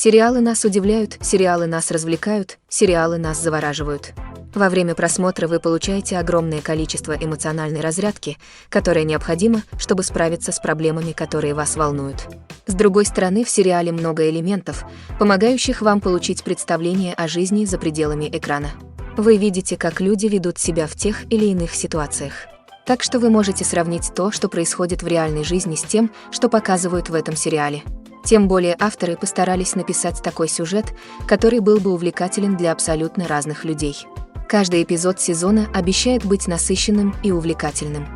Сериалы нас удивляют, сериалы нас развлекают, сериалы нас завораживают. Во время просмотра вы получаете огромное количество эмоциональной разрядки, которая необходима, чтобы справиться с проблемами, которые вас волнуют. С другой стороны, в сериале много элементов, помогающих вам получить представление о жизни за пределами экрана. Вы видите, как люди ведут себя в тех или иных ситуациях. Так что вы можете сравнить то, что происходит в реальной жизни, с тем, что показывают в этом сериале. Тем более авторы постарались написать такой сюжет, который был бы увлекателен для абсолютно разных людей. Каждый эпизод сезона обещает быть насыщенным и увлекательным.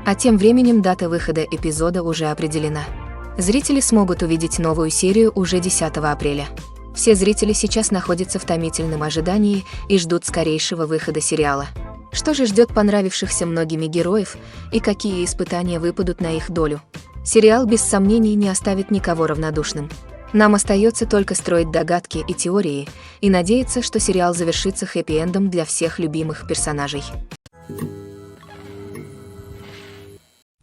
А тем временем дата выхода эпизода уже определена. Зрители смогут увидеть новую серию уже 10 апреля. Все зрители сейчас находятся в томительном ожидании и ждут скорейшего выхода сериала. Что же ждет понравившихся многими героев и какие испытания выпадут на их долю? Сериал без сомнений не оставит никого равнодушным. Нам остается только строить догадки и теории и надеяться, что сериал завершится хэппи-эндом для всех любимых персонажей.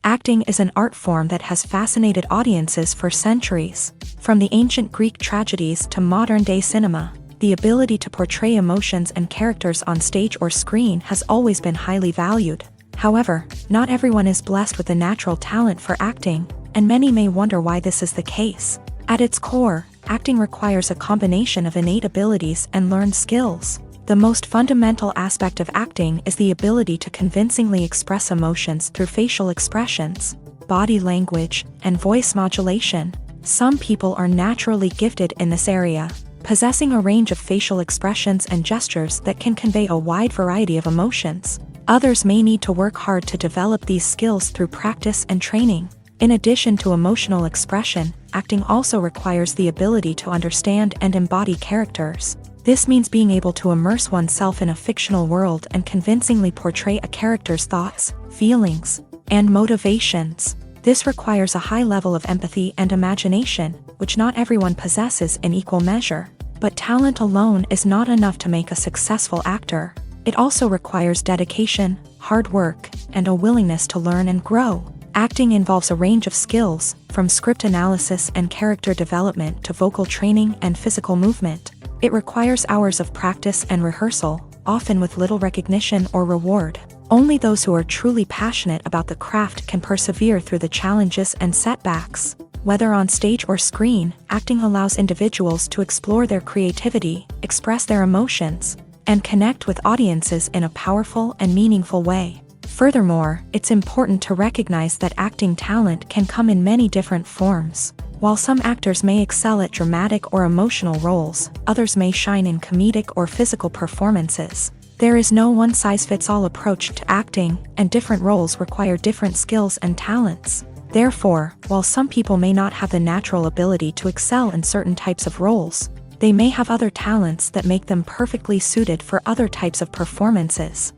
Acting is an art form that has fascinated audiences for centuries. From the ancient Greek tragedies to modern-day cinema, the ability to portray emotions and characters on stage or screen has always been highly valued. However, not everyone is blessed with a natural talent for acting, and many may wonder why this is the case. At its core, acting requires a combination of innate abilities and learned skills. The most fundamental aspect of acting is the ability to convincingly express emotions through facial expressions, body language, and voice modulation. Some people are naturally gifted in this area, possessing a range of facial expressions and gestures that can convey a wide variety of emotions. Others may need to work hard to develop these skills through practice and training. In addition to emotional expression, acting also requires the ability to understand and embody characters. This means being able to immerse oneself in a fictional world and convincingly portray a character's thoughts, feelings, and motivations. This requires a high level of empathy and imagination, which not everyone possesses in equal measure. But talent alone is not enough to make a successful actor. It also requires dedication, hard work, and a willingness to learn and grow. Acting involves a range of skills, from script analysis and character development to vocal training and physical movement. It requires hours of practice and rehearsal, often with little recognition or reward. Only those who are truly passionate about the craft can persevere through the challenges and setbacks. Whether on stage or screen, acting allows individuals to explore their creativity, express their emotions, and connect with audiences in a powerful and meaningful way. Furthermore, it's important to recognize that acting talent can come in many different forms. While some actors may excel at dramatic or emotional roles, others may shine in comedic or physical performances. There is no one-size-fits-all approach to acting, and different roles require different skills and talents. Therefore, while some people may not have the natural ability to excel in certain types of roles, they may have other talents that make them perfectly suited for other types of performances.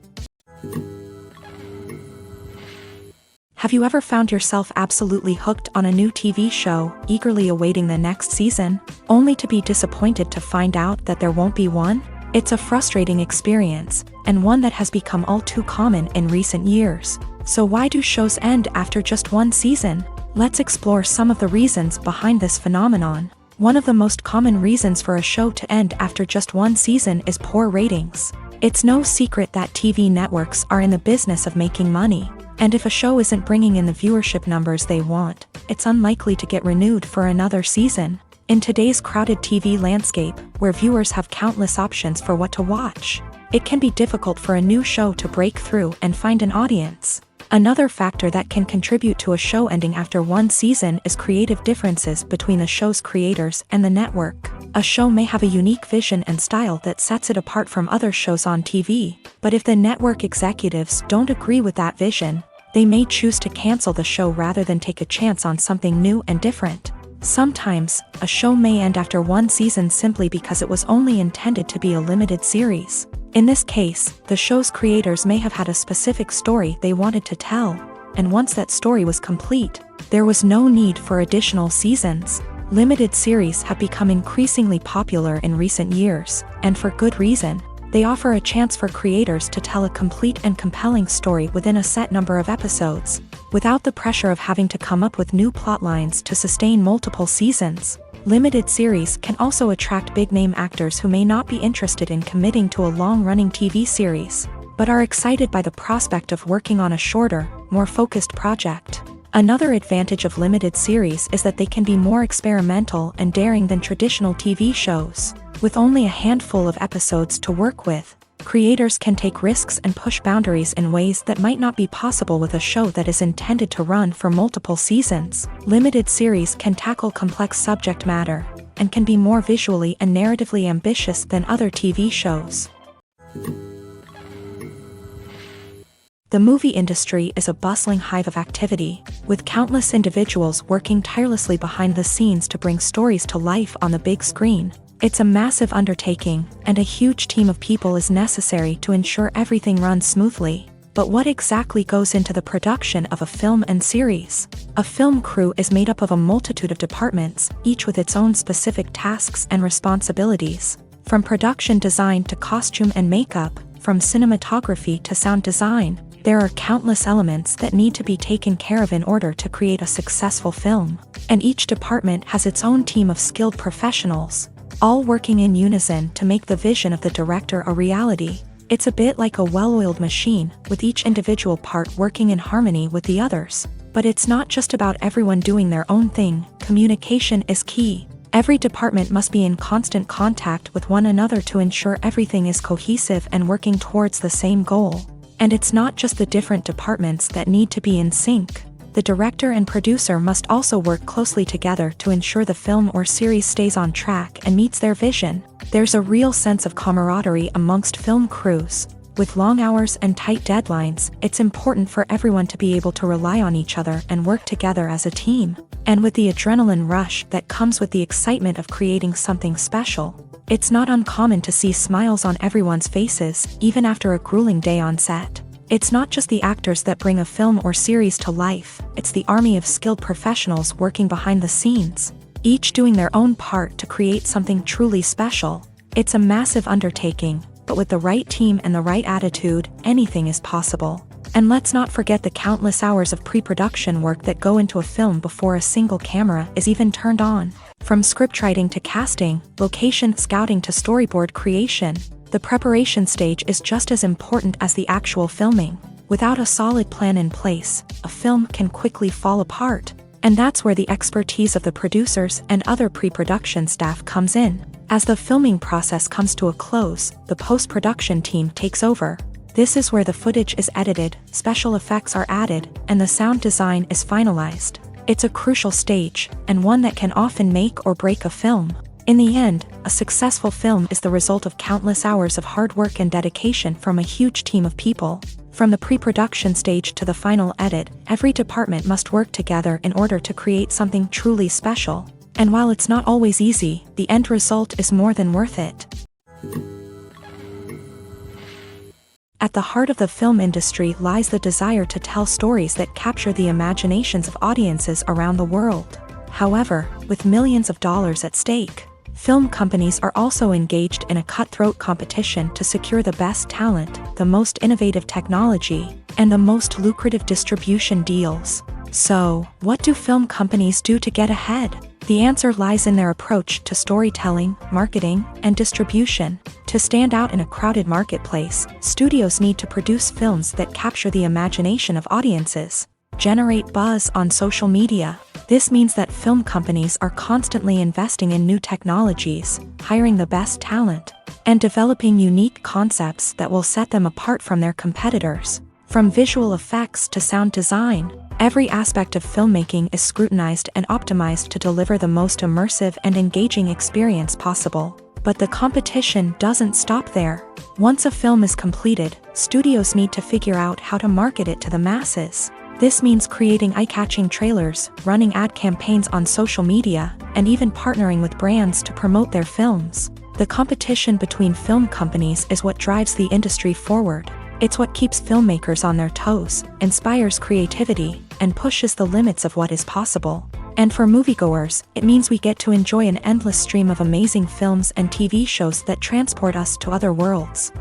Have you ever found yourself absolutely hooked on a new TV show, eagerly awaiting the next season, only to be disappointed to find out that there won't be one? It's a frustrating experience, and one that has become all too common in recent years. So why do shows end after just one season? Let's explore some of the reasons behind this phenomenon. One of the most common reasons for a show to end after just one season is poor ratings. It's no secret that TV networks are in the business of making money. And if a show isn't bringing in the viewership numbers they want, it's unlikely to get renewed for another season. In today's crowded TV landscape, where viewers have countless options for what to watch, it can be difficult for a new show to break through and find an audience. Another factor that can contribute to a show ending after one season is creative differences between the show's creators and the network. A show may have a unique vision and style that sets it apart from other shows on TV, but if the network executives don't agree with that vision, they may choose to cancel the show rather than take a chance on something new and different. Sometimes, a show may end after one season simply because it was only intended to be a limited series. In this case, the show's creators may have had a specific story they wanted to tell, and once that story was complete, there was no need for additional seasons. Limited series have become increasingly popular in recent years, and for good reason. They offer a chance for creators to tell a complete and compelling story within a set number of episodes, without the pressure of having to come up with new plot lines to sustain multiple seasons. Limited series can also attract big-name actors who may not be interested in committing to a long-running TV series, but are excited by the prospect of working on a shorter, more focused project. Another advantage of limited series is that they can be more experimental and daring than traditional TV shows. With only a handful of episodes to work with, creators can take risks and push boundaries in ways that might not be possible with a show that is intended to run for multiple seasons. Limited series can tackle complex subject matter and can be more visually and narratively ambitious than other TV shows. The movie industry is a bustling hive of activity, with countless individuals working tirelessly behind the scenes to bring stories to life on the big screen. It's a massive undertaking, and a huge team of people is necessary to ensure everything runs smoothly. But what exactly goes into the production of a film and series? A film crew is made up of a multitude of departments, each with its own specific tasks and responsibilities. From production design to costume and makeup, from cinematography to sound design, there are countless elements that need to be taken care of in order to create a successful film. And each department has its own team of skilled professionals, all working in unison to make the vision of the director a reality. It's a bit like a well-oiled machine, with each individual part working in harmony with the others. But it's not just about everyone doing their own thing. Communication is key. Every department must be in constant contact with one another to ensure everything is cohesive and working towards the same goal. And it's not just the different departments that need to be in sync. The director and producer must also work closely together to ensure the film or series stays on track and meets their vision. There's a real sense of camaraderie amongst film crews. With long hours and tight deadlines, it's important for everyone to be able to rely on each other and work together as a team. And with the adrenaline rush that comes with the excitement of creating something special, it's not uncommon to see smiles on everyone's faces, even after a grueling day on set. It's not just the actors that bring a film or series to life, it's the army of skilled professionals working behind the scenes, each doing their own part to create something truly special. It's a massive undertaking, but with the right team and the right attitude, anything is possible. And let's not forget the countless hours of pre-production work that go into a film before a single camera is even turned on. From scriptwriting to casting, location scouting to storyboard creation, the preparation stage is just as important as the actual filming. Without a solid plan in place, a film can quickly fall apart. And that's where the expertise of the producers and other pre-production staff comes in. As the filming process comes to a close, the post-production team takes over. This is where the footage is edited, special effects are added, and the sound design is finalized. It's a crucial stage, and one that can often make or break a film. In the end, a successful film is the result of countless hours of hard work and dedication from a huge team of people. From the pre-production stage to the final edit, every department must work together in order to create something truly special. And while it's not always easy, the end result is more than worth it. At the heart of the film industry lies the desire to tell stories that capture the imaginations of audiences around the world. However, with millions of dollars at stake, film companies are also engaged in a cutthroat competition to secure the best talent, the most innovative technology, and the most lucrative distribution deals. So, what do film companies do to get ahead? The answer lies in their approach to storytelling, marketing, and distribution. To stand out in a crowded marketplace, studios need to produce films that capture the imagination of audiences, generate buzz on social media. This means that film companies are constantly investing in new technologies, hiring the best talent, and developing unique concepts that will set them apart from their competitors. From visual effects to sound design, every aspect of filmmaking is scrutinized and optimized to deliver the most immersive and engaging experience possible. But the competition doesn't stop there. Once a film is completed, studios need to figure out how to market it to the masses. This means creating eye-catching trailers, running ad campaigns on social media, and even partnering with brands to promote their films. The competition between film companies is what drives the industry forward. It's what keeps filmmakers on their toes, inspires creativity, and pushes the limits of what is possible. And for moviegoers, it means we get to enjoy an endless stream of amazing films and TV shows that transport us to other worlds.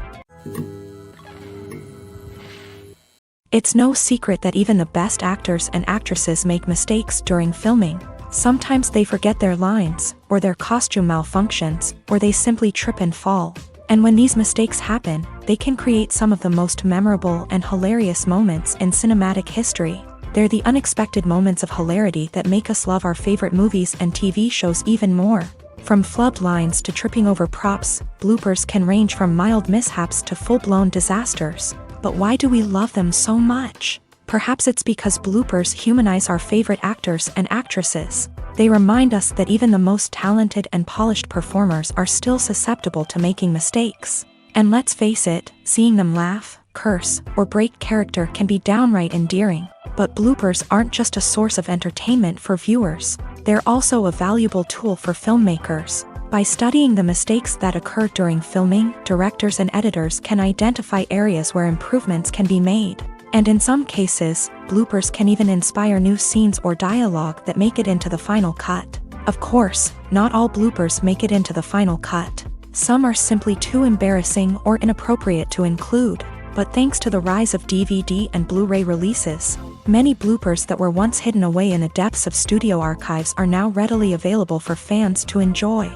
It's no secret that even the best actors and actresses make mistakes during filming. Sometimes they forget their lines, or their costume malfunctions, or they simply trip and fall. And when these mistakes happen, they can create some of the most memorable and hilarious moments in cinematic history. They're the unexpected moments of hilarity that make us love our favorite movies and TV shows even more. From flubbed lines to tripping over props, bloopers can range from mild mishaps to full-blown disasters. But why do we love them so much? Perhaps it's because bloopers humanize our favorite actors and actresses. They remind us that even the most talented and polished performers are still susceptible to making mistakes. And let's face it, seeing them laugh, curse, or break character can be downright endearing. But bloopers aren't just a source of entertainment for viewers. They're also a valuable tool for filmmakers. By studying the mistakes that occur during filming, directors and editors can identify areas where improvements can be made. And in some cases, bloopers can even inspire new scenes or dialogue that make it into the final cut. Of course, not all bloopers make it into the final cut. Some are simply too embarrassing or inappropriate to include. But thanks to the rise of DVD and Blu-ray releases, many bloopers that were once hidden away in the depths of studio archives are now readily available for fans to enjoy.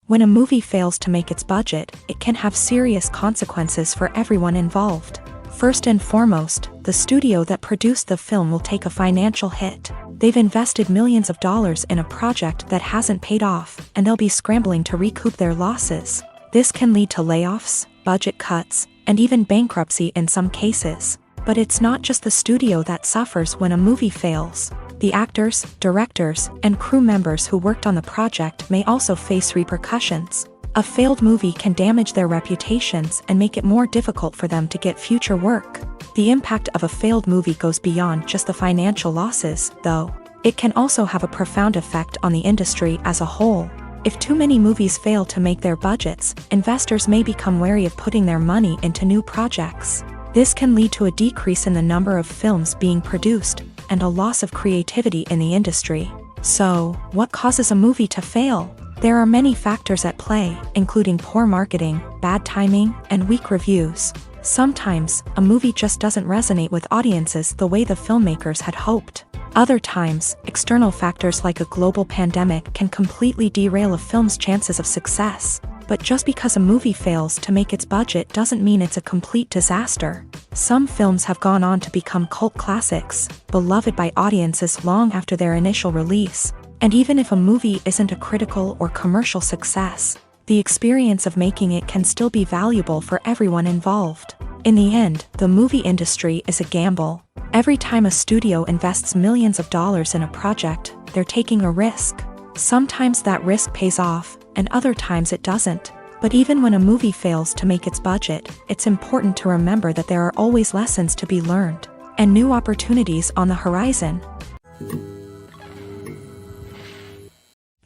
When a movie fails to make its budget, it can have serious consequences for everyone involved. First and foremost, the studio that produced the film will take a financial hit. They've invested millions of dollars in a project that hasn't paid off, and they'll be scrambling to recoup their losses. This can lead to layoffs, budget cuts, and even bankruptcy in some cases. But it's not just the studio that suffers when a movie fails. The actors, directors, and crew members who worked on the project may also face repercussions. A failed movie can damage their reputations and make it more difficult for them to get future work. The impact of a failed movie goes beyond just the financial losses, though. It can also have a profound effect on the industry as a whole. If too many movies fail to make their budgets, investors may become wary of putting their money into new projects. This can lead to a decrease in the number of films being produced, and a loss of creativity in the industry. So, what causes a movie to fail? There are many factors at play, including poor marketing, bad timing, and weak reviews. Sometimes, a movie just doesn't resonate with audiences the way the filmmakers had hoped. Other times, external factors like a global pandemic can completely derail a film's chances of success. But just because a movie fails to make its budget doesn't mean it's a complete disaster. Some films have gone on to become cult classics, beloved by audiences long after their initial release. And even if a movie isn't a critical or commercial success, the experience of making it can still be valuable for everyone involved. In the end, the movie industry is a gamble. Every time a studio invests millions of dollars in a project, they're taking a risk. Sometimes that risk pays off, and other times it doesn't. But even when a movie fails to make its budget, it's important to remember that there are always lessons to be learned, and new opportunities on the horizon.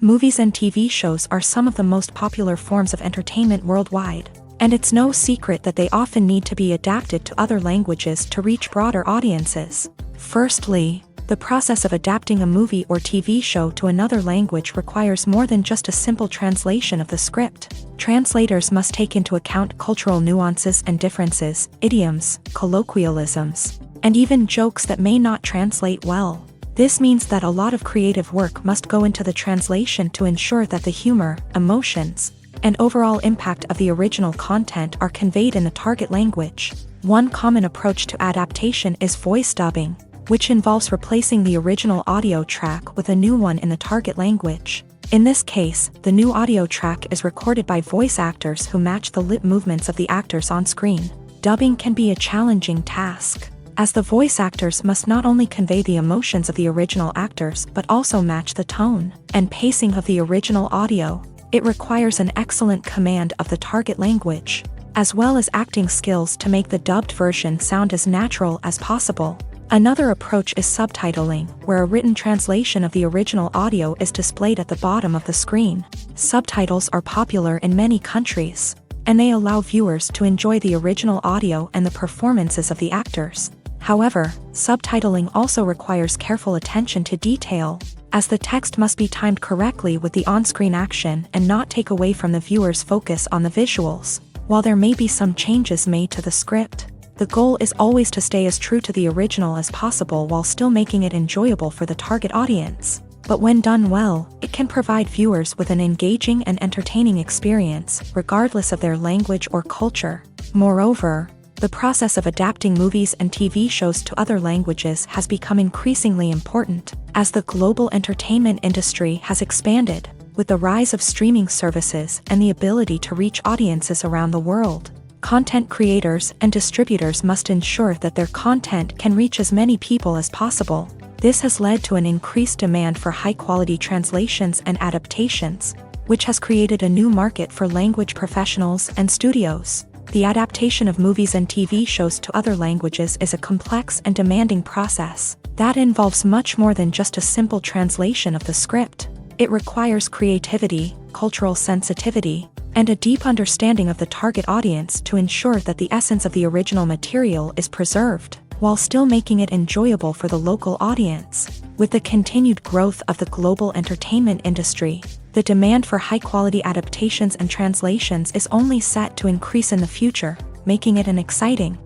Movies and TV shows are some of the most popular forms of entertainment worldwide, and it's no secret that they often need to be adapted to other languages to reach broader audiences. Firstly, the process of adapting a movie or TV show to another language requires more than just a simple translation of the script. Translators must take into account cultural nuances and differences, idioms, colloquialisms, and even jokes that may not translate well. This means that a lot of creative work must go into the translation to ensure that the humor, emotions, and overall impact of the original content are conveyed in the target language. One common approach to adaptation is voice dubbing, which involves replacing the original audio track with a new one in the target language. In this case, the new audio track is recorded by voice actors who match the lip movements of the actors on screen. Dubbing can be a challenging task, as the voice actors must not only convey the emotions of the original actors but also match the tone and pacing of the original audio. It requires an excellent command of the target language, as well as acting skills to make the dubbed version sound as natural as possible. Another approach is subtitling, where a written translation of the original audio is displayed at the bottom of the screen. Subtitles are popular in many countries, and they allow viewers to enjoy the original audio and the performances of the actors. However, subtitling also requires careful attention to detail, as the text must be timed correctly with the on-screen action and not take away from the viewer's focus on the visuals. While there may be some changes made to the script, The goal is always to stay as true to the original as possible while still making it enjoyable for the target audience. But when done well, it can provide viewers with an engaging and entertaining experience, regardless of their language or culture. Moreover, the process of adapting movies and TV shows to other languages has become increasingly important, as the global entertainment industry has expanded, with the rise of streaming services and the ability to reach audiences around the world. Content creators and distributors must ensure that their content can reach as many people as possible. This has led to an increased demand for high-quality translations and adaptations, which has created a new market for language professionals and studios. The adaptation of movies and TV shows to other languages is a complex and demanding process that involves much more than just a simple translation of the script. It requires creativity, cultural sensitivity, and a deep understanding of the target audience to ensure that the essence of the original material is preserved, while still making it enjoyable for the local audience. With the continued growth of the global entertainment industry, the demand for high-quality adaptations and translations is only set to increase in the future, making it an exciting.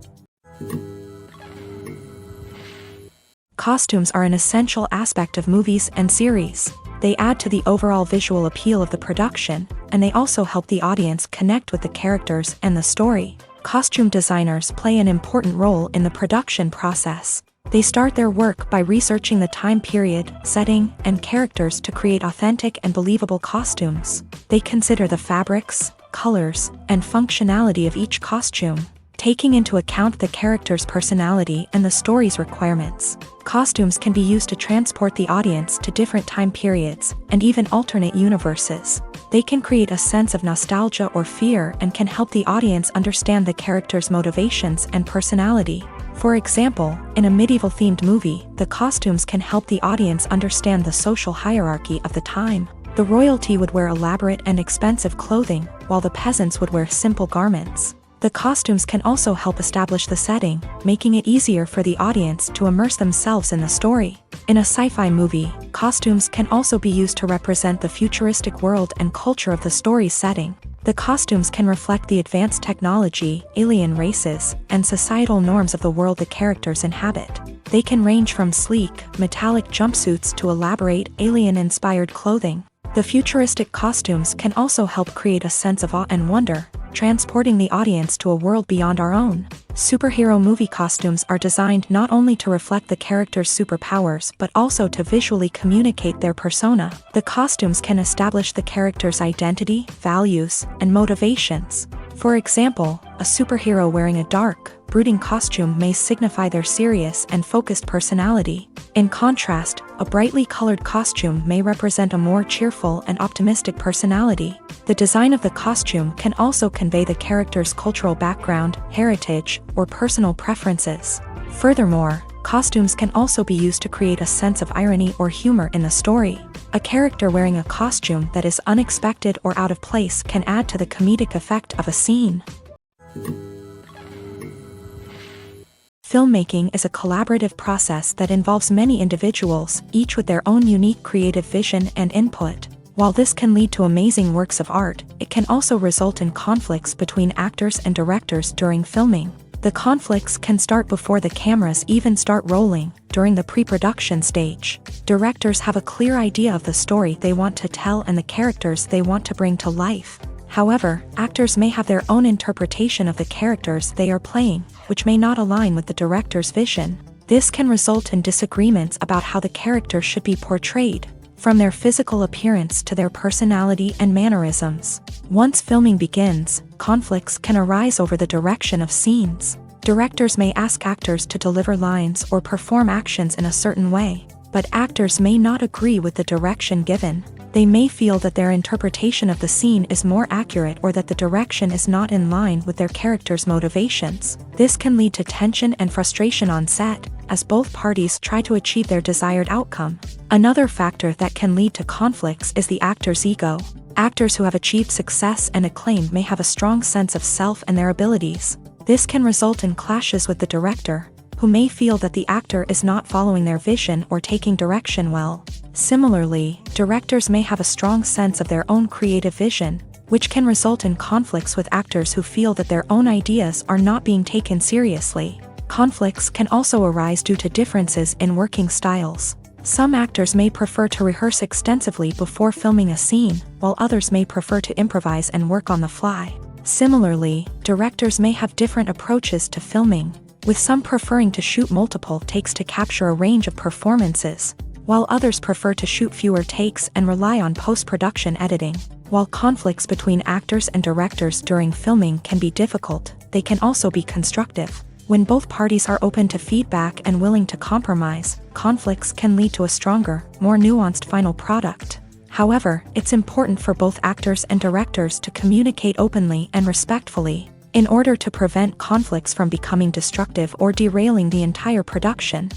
Costumes are an essential aspect of movies and series. They add to the overall visual appeal of the production, and they also help the audience connect with the characters and the story. Costume designers play an important role in the production process. They start their work by researching the time period, setting, and characters to create authentic and believable costumes. They consider the fabrics, colors, and functionality of each costume, taking into account the character's personality and the story's requirements. Costumes can be used to transport the audience to different time periods and even alternate universes. They can create a sense of nostalgia or fear and can help the audience understand the character's motivations and personality. For example, in a medieval-themed movie, the costumes can help the audience understand the social hierarchy of the time. The royalty would wear elaborate and expensive clothing, while the peasants would wear simple garments. The costumes can also help establish the setting, making it easier for the audience to immerse themselves in the story. In a sci-fi movie, costumes can also be used to represent the futuristic world and culture of the story's setting. The costumes can reflect the advanced technology, alien races, and societal norms of the world the characters inhabit. They can range from sleek, metallic jumpsuits to elaborate, alien-inspired clothing. The futuristic costumes can also help create a sense of awe and wonder, transporting the audience to a world beyond our own. Superhero movie costumes are designed not only to reflect the character's superpowers but also to visually communicate their persona. The costumes can establish the character's identity, values, and motivations. For example, a superhero wearing a dark, brooding costume may signify their serious and focused personality. In contrast, a brightly colored costume may represent a more cheerful and optimistic personality. The design of the costume can also convey the character's cultural background, heritage, or personal preferences. Furthermore, costumes can also be used to create a sense of irony or humor in the story. A character wearing a costume that is unexpected or out of place can add to the comedic effect of a scene. Filmmaking is a collaborative process that involves many individuals, each with their own unique creative vision and input. While this can lead to amazing works of art, it can also result in conflicts between actors and directors during filming. The conflicts can start before the cameras even start rolling, during the pre-production stage. Directors have a clear idea of the story they want to tell and the characters they want to bring to life. However, actors may have their own interpretation of the characters they are playing, which may not align with the director's vision. This can result in disagreements about how the character should be portrayed, from their physical appearance to their personality and mannerisms. Once filming begins, conflicts can arise over the direction of scenes. Directors may ask actors to deliver lines or perform actions in a certain way, but actors may not agree with the direction given. They may feel that their interpretation of the scene is more accurate or that the direction is not in line with their character's motivations. This can lead to tension and frustration on set, as both parties try to achieve their desired outcome. Another factor that can lead to conflicts is the actor's ego. Actors who have achieved success and acclaim may have a strong sense of self and their abilities. This can result in clashes with the director, who may feel that the actor is not following their vision or taking direction well. Similarly, directors may have a strong sense of their own creative vision, which can result in conflicts with actors who feel that their own ideas are not being taken seriously. Conflicts can also arise due to differences in working styles. Some actors may prefer to rehearse extensively before filming a scene, while others may prefer to improvise and work on the fly. Similarly, directors may have different approaches to filming, with some preferring to shoot multiple takes to capture a range of performances, while others prefer to shoot fewer takes and rely on post-production editing. While conflicts between actors and directors during filming can be difficult, they can also be constructive. When both parties are open to feedback and willing to compromise, conflicts can lead to a stronger, more nuanced final product. However, it's important for both actors and directors to communicate openly and respectfully, in order to prevent conflicts from becoming destructive or derailing the entire production.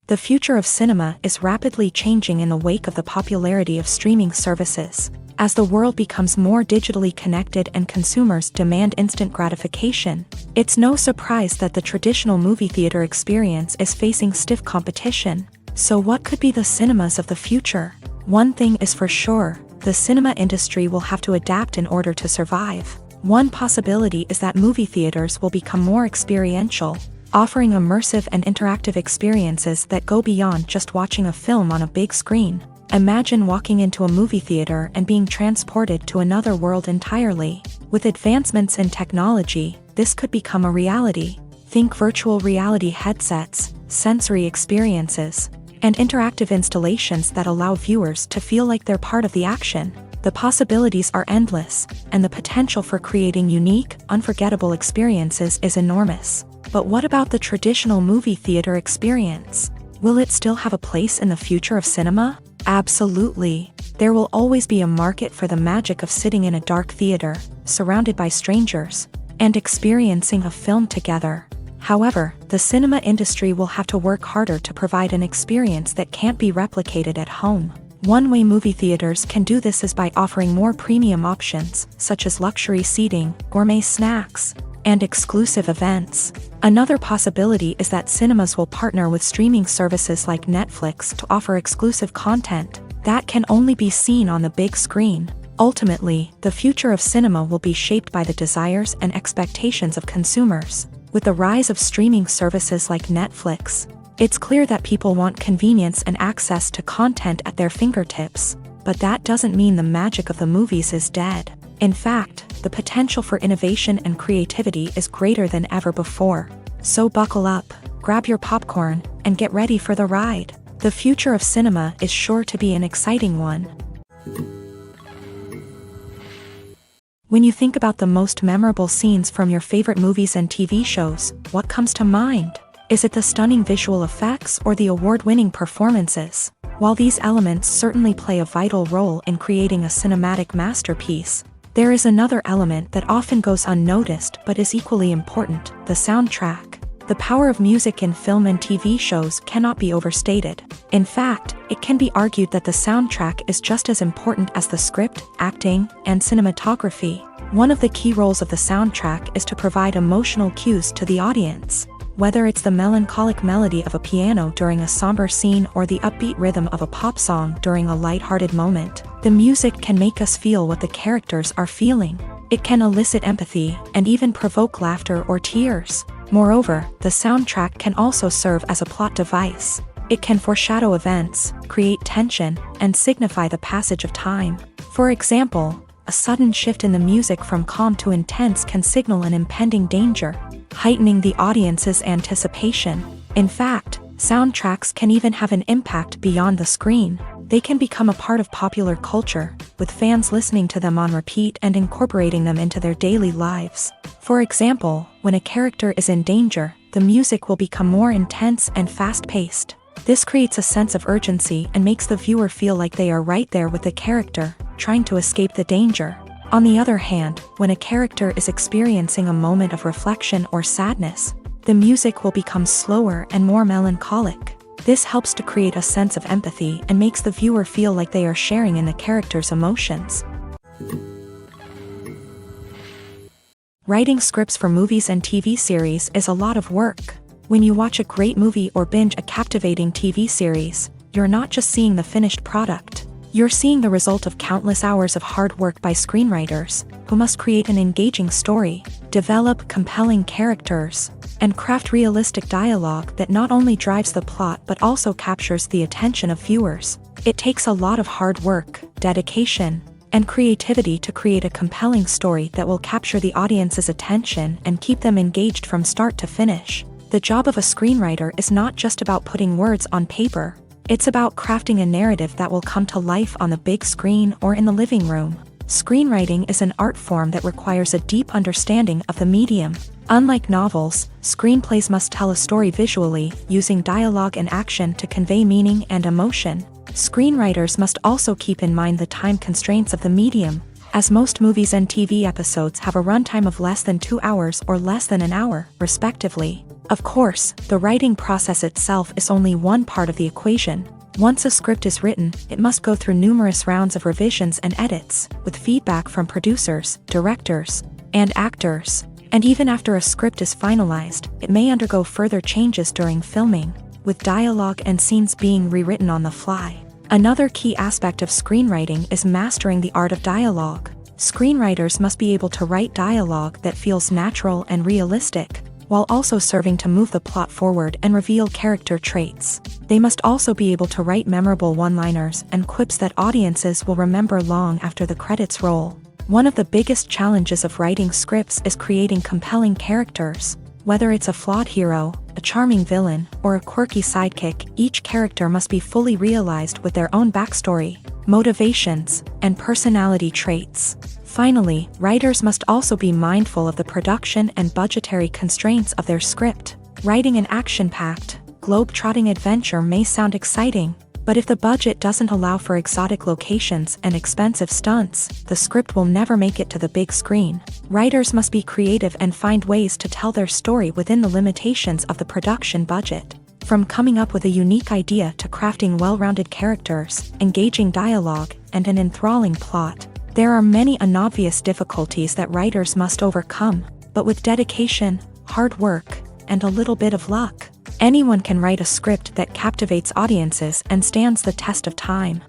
The future of cinema is rapidly changing in the wake of the popularity of streaming services. As the world becomes more digitally connected and consumers demand instant gratification, it's no surprise that the traditional movie theater experience is facing stiff competition. So what could be the cinemas of the future? One thing is for sure, the cinema industry will have to adapt in order to survive. One possibility is that movie theaters will become more experiential, offering immersive and interactive experiences that go beyond just watching a film on a big screen. Imagine walking into a movie theater and being transported to another world entirely. With advancements in technology, this could become a reality. Think virtual reality headsets, sensory experiences, and interactive installations that allow viewers to feel like they're part of the action. The possibilities are endless, and the potential for creating unique, unforgettable experiences is enormous. But what about the traditional movie theater experience? Will it still have a place in the future of cinema? Absolutely. There will always be a market for the magic of sitting in a dark theater, surrounded by strangers, and experiencing a film together. However, the cinema industry will have to work harder to provide an experience that can't be replicated at home. One way movie theaters can do this is by offering more premium options, such as luxury seating, gourmet snacks, and exclusive events. Another possibility is that cinemas will partner with streaming services like Netflix to offer exclusive content that can only be seen on the big screen. Ultimately, the future of cinema will be shaped by the desires and expectations of consumers. With the rise of streaming services like Netflix, it's clear that people want convenience and access to content at their fingertips. But that doesn't mean the magic of the movies is dead. In fact, the potential for innovation and creativity is greater than ever before. So buckle up, grab your popcorn, and get ready for the ride. The future of cinema is sure to be an exciting one. When you think about the most memorable scenes from your favorite movies and TV shows, what comes to mind? Is it the stunning visual effects or the award-winning performances? While these elements certainly play a vital role in creating a cinematic masterpiece, there is another element that often goes unnoticed but is equally important: the soundtrack. The power of music in film and TV shows cannot be overstated. In fact, it can be argued that the soundtrack is just as important as the script, acting, and cinematography. One of the key roles of the soundtrack is to provide emotional cues to the audience. Whether it's the melancholic melody of a piano during a somber scene or the upbeat rhythm of a pop song during a light-hearted moment, the music can make us feel what the characters are feeling. It can elicit empathy and even provoke laughter or tears. Moreover, the soundtrack can also serve as a plot device. It can foreshadow events, create tension, and signify the passage of time. For example, a sudden shift in the music from calm to intense can signal an impending danger, heightening the audience's anticipation. In fact, soundtracks can even have an impact beyond the screen. They can become a part of popular culture, with fans listening to them on repeat and incorporating them into their daily lives. For example, when a character is in danger, the music will become more intense and fast-paced. This creates a sense of urgency and makes the viewer feel like they are right there with the character, trying to escape the danger. On the other hand, when a character is experiencing a moment of reflection or sadness, the music will become slower and more melancholic. This helps to create a sense of empathy and makes the viewer feel like they are sharing in the character's emotions. Writing scripts for movies and TV series is a lot of work. When you watch a great movie or binge a captivating TV series, you're not just seeing the finished product. You're seeing the result of countless hours of hard work by screenwriters, who must create an engaging story, develop compelling characters, and craft realistic dialogue that not only drives the plot but also captures the attention of viewers. It takes a lot of hard work, dedication, and creativity to create a compelling story that will capture the audience's attention and keep them engaged from start to finish. The job of a screenwriter is not just about putting words on paper. It's about crafting a narrative that will come to life on the big screen or in the living room. Screenwriting is an art form that requires a deep understanding of the medium. Unlike novels, screenplays must tell a story visually, using dialogue and action to convey meaning and emotion. Screenwriters must also keep in mind the time constraints of the medium, as most movies and TV episodes have a runtime of less than 2 hours or less than an hour, respectively. Of course, the writing process itself is only one part of the equation. Once a script is written, it must go through numerous rounds of revisions and edits, with feedback from producers, directors, and actors. And even after a script is finalized, it may undergo further changes during filming, with dialogue and scenes being rewritten on the fly. Another key aspect of screenwriting is mastering the art of dialogue. Screenwriters must be able to write dialogue that feels natural and realistic, while also serving to move the plot forward and reveal character traits. They must also be able to write memorable one-liners and quips that audiences will remember long after the credits roll. One of the biggest challenges of writing scripts is creating compelling characters. Whether it's a flawed hero, a charming villain, or a quirky sidekick, each character must be fully realized with their own backstory, motivations, and personality traits. Finally, writers must also be mindful of the production and budgetary constraints of their script. Writing an action-packed, globe-trotting adventure may sound exciting, but if the budget doesn't allow for exotic locations and expensive stunts, the script will never make it to the big screen. Writers must be creative and find ways to tell their story within the limitations of the production budget. From coming up with a unique idea to crafting well-rounded characters, engaging dialogue, and an enthralling plot, there are many unobvious difficulties that writers must overcome, but with dedication, hard work, and a little bit of luck, anyone can write a script that captivates audiences and stands the test of time.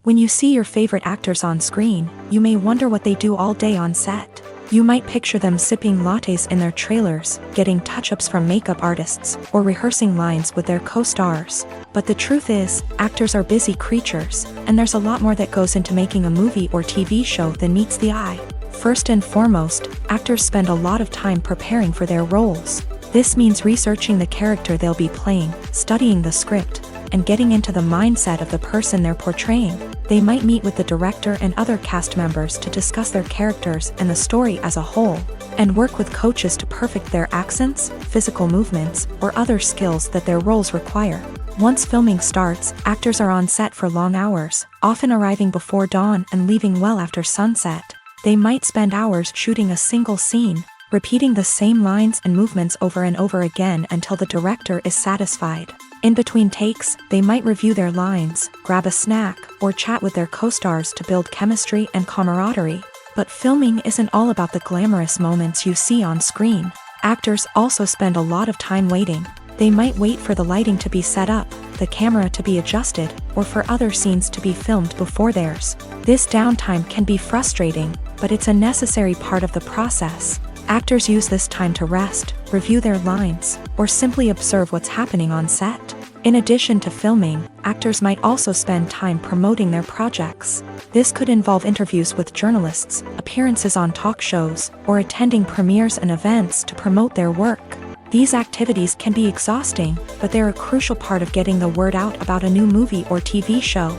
When you see your favorite actors on screen, you may wonder what they do all day on set. You might picture them sipping lattes in their trailers, getting touch-ups from makeup artists, or rehearsing lines with their co-stars. But the truth is, actors are busy creatures, and there's a lot more that goes into making a movie or TV show than meets the eye. First and foremost, actors spend a lot of time preparing for their roles. This means researching the character they'll be playing, studying the script, and getting into the mindset of the person they're portraying. They might meet with the director and other cast members to discuss their characters and the story as a whole, and work with coaches to perfect their accents, physical movements, or other skills that their roles require. Once filming starts, actors are on set for long hours, often arriving before dawn and leaving well after sunset. They might spend hours shooting a single scene, repeating the same lines and movements over and over again until the director is satisfied. In between takes, they might review their lines, grab a snack, or chat with their co-stars to build chemistry and camaraderie. But filming isn't all about the glamorous moments you see on screen. Actors also spend a lot of time waiting. They might wait for the lighting to be set up, the camera to be adjusted, or for other scenes to be filmed before theirs. This downtime can be frustrating, but it's a necessary part of the process. Actors use this time to rest, review their lines, or simply observe what's happening on set. In addition to filming, actors might also spend time promoting their projects. This could involve interviews with journalists, appearances on talk shows, or attending premieres and events to promote their work. These activities can be exhausting, but they're a crucial part of getting the word out about a new movie or TV show.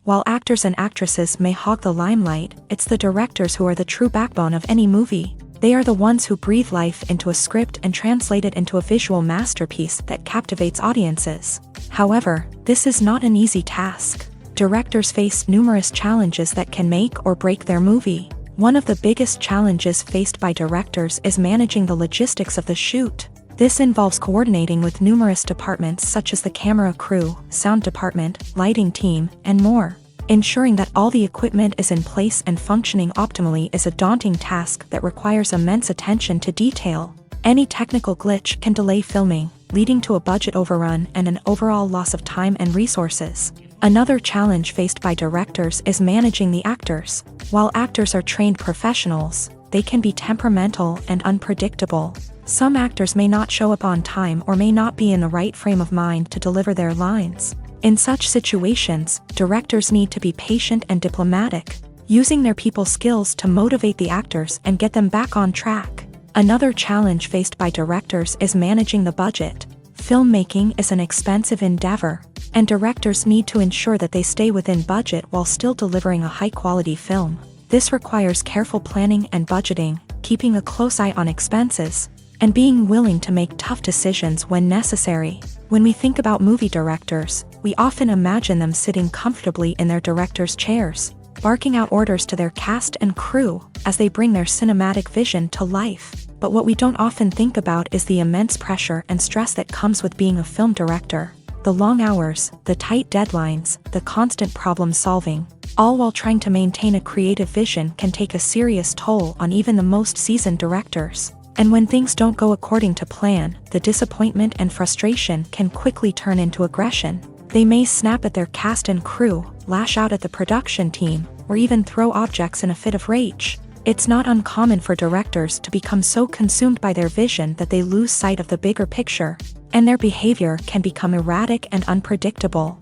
While actors and actresses may hog the limelight, it's the directors who are the true backbone of any movie. They are the ones who breathe life into a script and translate it into a visual masterpiece that captivates audiences. However, this is not an easy task. Directors face numerous challenges that can make or break their movie. One of the biggest challenges faced by directors is managing the logistics of the shoot. This involves coordinating with numerous departments such as the camera crew, sound department, lighting team, and more. Ensuring that all the equipment is in place and functioning optimally is a daunting task that requires immense attention to detail. Any technical glitch can delay filming, leading to a budget overrun and an overall loss of time and resources. Another challenge faced by directors is managing the actors. While actors are trained professionals, they can be temperamental and unpredictable. Some actors may not show up on time or may not be in the right frame of mind to deliver their lines. In such situations, directors need to be patient and diplomatic, using their people skills to motivate the actors and get them back on track. Another challenge faced by directors is managing the budget. Filmmaking is an expensive endeavor, and directors need to ensure that they stay within budget while still delivering a high-quality film. This requires careful planning and budgeting, keeping a close eye on expenses, and being willing to make tough decisions when necessary. When we think about movie directors, we often imagine them sitting comfortably in their director's chairs, barking out orders to their cast and crew as they bring their cinematic vision to life. But what we don't often think about is the immense pressure and stress that comes with being a film director. The long hours, the tight deadlines, the constant problem solving, all while trying to maintain a creative vision can take a serious toll on even the most seasoned directors. And when things don't go according to plan, the disappointment and frustration can quickly turn into aggression. They may snap at their cast and crew, lash out at the production team, or even throw objects in a fit of rage. It's not uncommon for directors to become so consumed by their vision that they lose sight of the bigger picture, and their behavior can become erratic and unpredictable.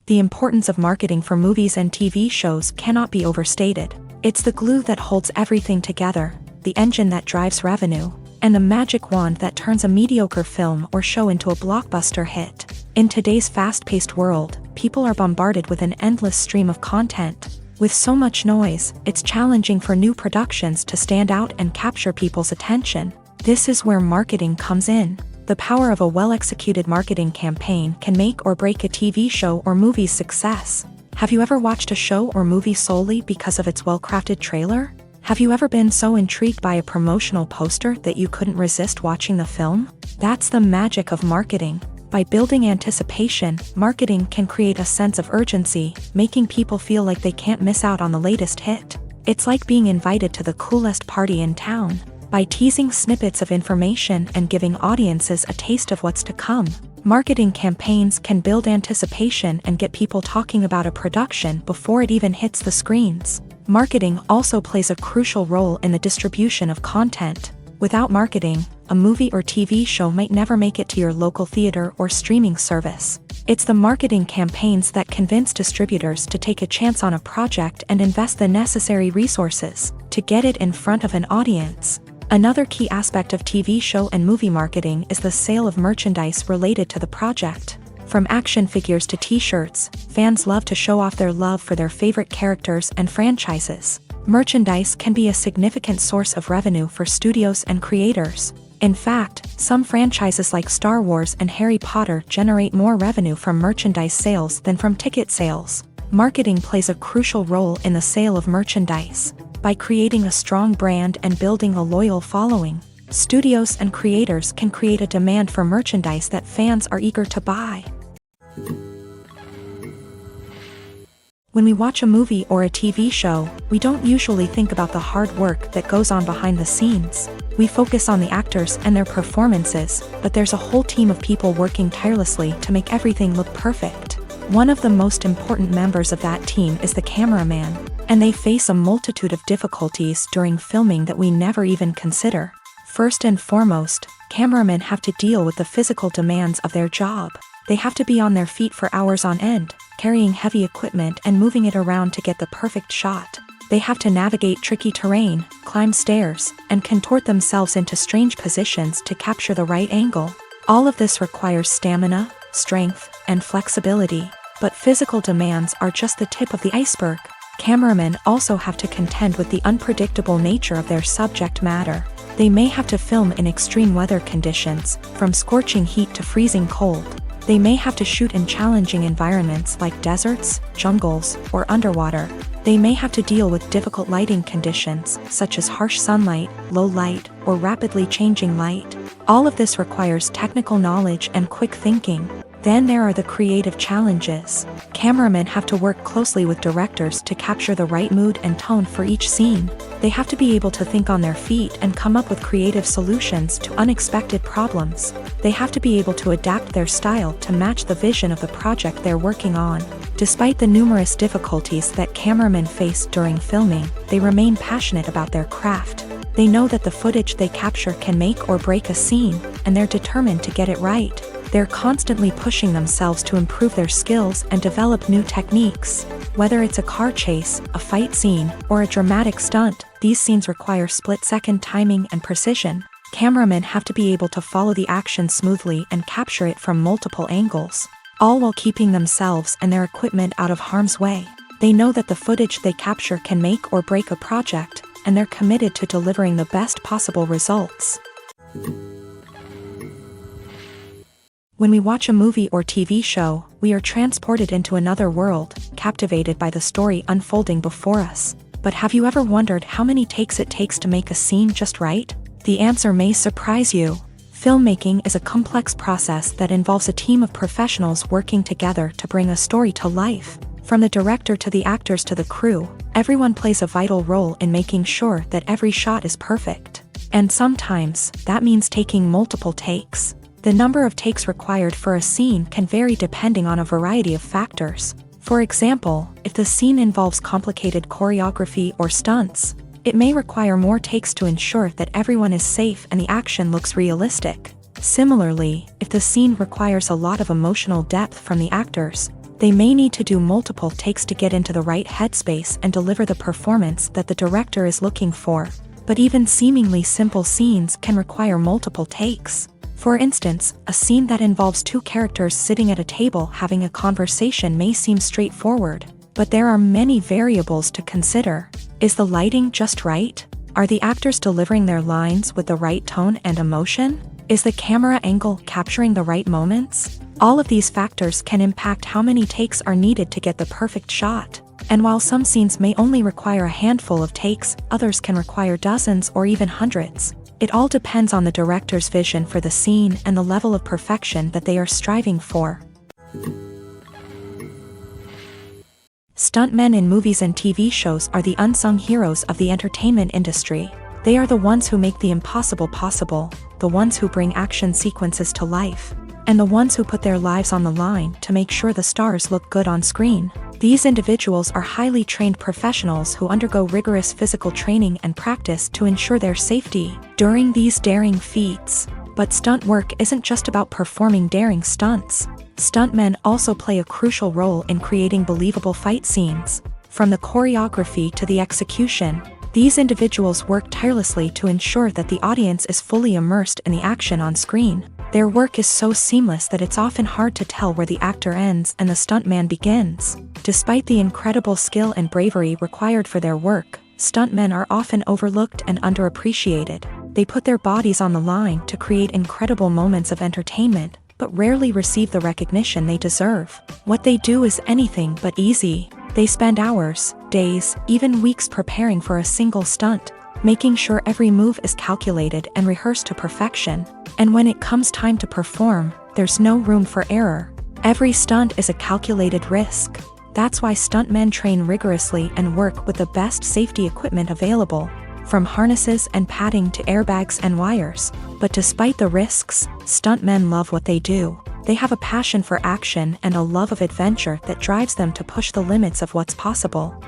The importance of marketing for movies and TV shows cannot be overstated. It's the glue that holds everything together, the engine that drives revenue, and the magic wand that turns a mediocre film or show into a blockbuster hit. In today's fast-paced world, people are bombarded with an endless stream of content. With so much noise, it's challenging for new productions to stand out and capture people's attention. This is where marketing comes in. The power of a well-executed marketing campaign can make or break a TV show or movie's success. Have you ever watched a show or movie solely because of its well-crafted trailer? Have you ever been so intrigued by a promotional poster that you couldn't resist watching the film? That's the magic of marketing. By building anticipation, marketing can create a sense of urgency, making people feel like they can't miss out on the latest hit. It's like being invited to the coolest party in town. By teasing snippets of information and giving audiences a taste of what's to come, marketing campaigns can build anticipation and get people talking about a production before it even hits the screens. Marketing also plays a crucial role in the distribution of content. Without marketing, a movie or TV show might never make it to your local theater or streaming service. It's the marketing campaigns that convince distributors to take a chance on a project and invest the necessary resources to get it in front of an audience. Another key aspect of TV show and movie marketing is the sale of merchandise related to the project. From action figures to t-shirts, fans love to show off their love for their favorite characters and franchises. Merchandise can be a significant source of revenue for studios and creators. In fact, some franchises like Star Wars and Harry Potter generate more revenue from merchandise sales than from ticket sales. Marketing plays a crucial role in the sale of merchandise. By creating a strong brand and building a loyal following, studios and creators can create a demand for merchandise that fans are eager to buy. When we watch a movie or a TV show, we don't usually think about the hard work that goes on behind the scenes. We focus on the actors and their performances, but there's a whole team of people working tirelessly to make everything look perfect. One of the most important members of that team is the cameraman, and they face a multitude of difficulties during filming that we never even consider. First and foremost, cameramen have to deal with the physical demands of their job. They have to be on their feet for hours on end, carrying heavy equipment and moving it around to get the perfect shot. They have to navigate tricky terrain, climb stairs, and contort themselves into strange positions to capture the right angle. All of this requires stamina, strength, and flexibility. But physical demands are just the tip of the iceberg. Cameramen also have to contend with the unpredictable nature of their subject matter. They may have to film in extreme weather conditions, from scorching heat to freezing cold. They may have to shoot in challenging environments like deserts, jungles, or underwater. They may have to deal with difficult lighting conditions, such as harsh sunlight, low light, or rapidly changing light. All of this requires technical knowledge and quick thinking. Then there are the creative challenges. Cameramen have to work closely with directors to capture the right mood and tone for each scene. They have to be able to think on their feet and come up with creative solutions to unexpected problems. They have to be able to adapt their style to match the vision of the project they're working on. Despite the numerous difficulties that cameramen face during filming, they remain passionate about their craft. They know that the footage they capture can make or break a scene, and they're determined to get it right. They're constantly pushing themselves to improve their skills and develop new techniques. Whether it's a car chase, a fight scene, or a dramatic stunt, these scenes require split-second timing and precision. Cameramen have to be able to follow the action smoothly and capture it from multiple angles, all while keeping themselves and their equipment out of harm's way. They know that the footage they capture can make or break a project, and they're committed to delivering the best possible results. When we watch a movie or TV show, we are transported into another world, captivated by the story unfolding before us. But have you ever wondered how many takes it takes to make a scene just right? The answer may surprise you. Filmmaking is a complex process that involves a team of professionals working together to bring a story to life. From the director to the actors to the crew, everyone plays a vital role in making sure that every shot is perfect. And sometimes, that means taking multiple takes. The number of takes required for a scene can vary depending on a variety of factors. For example, if the scene involves complicated choreography or stunts, it may require more takes to ensure that everyone is safe and the action looks realistic. Similarly, if the scene requires a lot of emotional depth from the actors, they may need to do multiple takes to get into the right headspace and deliver the performance that the director is looking for. But even seemingly simple scenes can require multiple takes. For instance, a scene that involves two characters sitting at a table having a conversation may seem straightforward, but there are many variables to consider. Is the lighting just right? Are the actors delivering their lines with the right tone and emotion? Is the camera angle capturing the right moments? All of these factors can impact how many takes are needed to get the perfect shot. And while some scenes may only require a handful of takes, others can require dozens or even hundreds. It all depends on the director's vision for the scene and the level of perfection that they are striving for. Stuntmen in movies and TV shows are the unsung heroes of the entertainment industry. They are the ones who make the impossible possible, the ones who bring action sequences to life, and the ones who put their lives on the line to make sure the stars look good on screen. These individuals are highly trained professionals who undergo rigorous physical training and practice to ensure their safety during these daring feats. But stunt work isn't just about performing daring stunts. Stuntmen also play a crucial role in creating believable fight scenes. From the choreography to the execution, these individuals work tirelessly to ensure that the audience is fully immersed in the action on screen. Their work is so seamless that it's often hard to tell where the actor ends and the stuntman begins. Despite the incredible skill and bravery required for their work, stuntmen are often overlooked and underappreciated. They put their bodies on the line to create incredible moments of entertainment, but rarely receive the recognition they deserve. What they do is anything but easy. They spend hours, days, even weeks preparing for a single stunt, making sure every move is calculated and rehearsed to perfection. And when it comes time to perform, there's no room for error. Every stunt is a calculated risk. That's why stuntmen train rigorously and work with the best safety equipment available, from harnesses and padding to airbags and wires. But despite the risks, stuntmen love what they do. They have a passion for action and a love of adventure that drives them to push the limits of what's possible.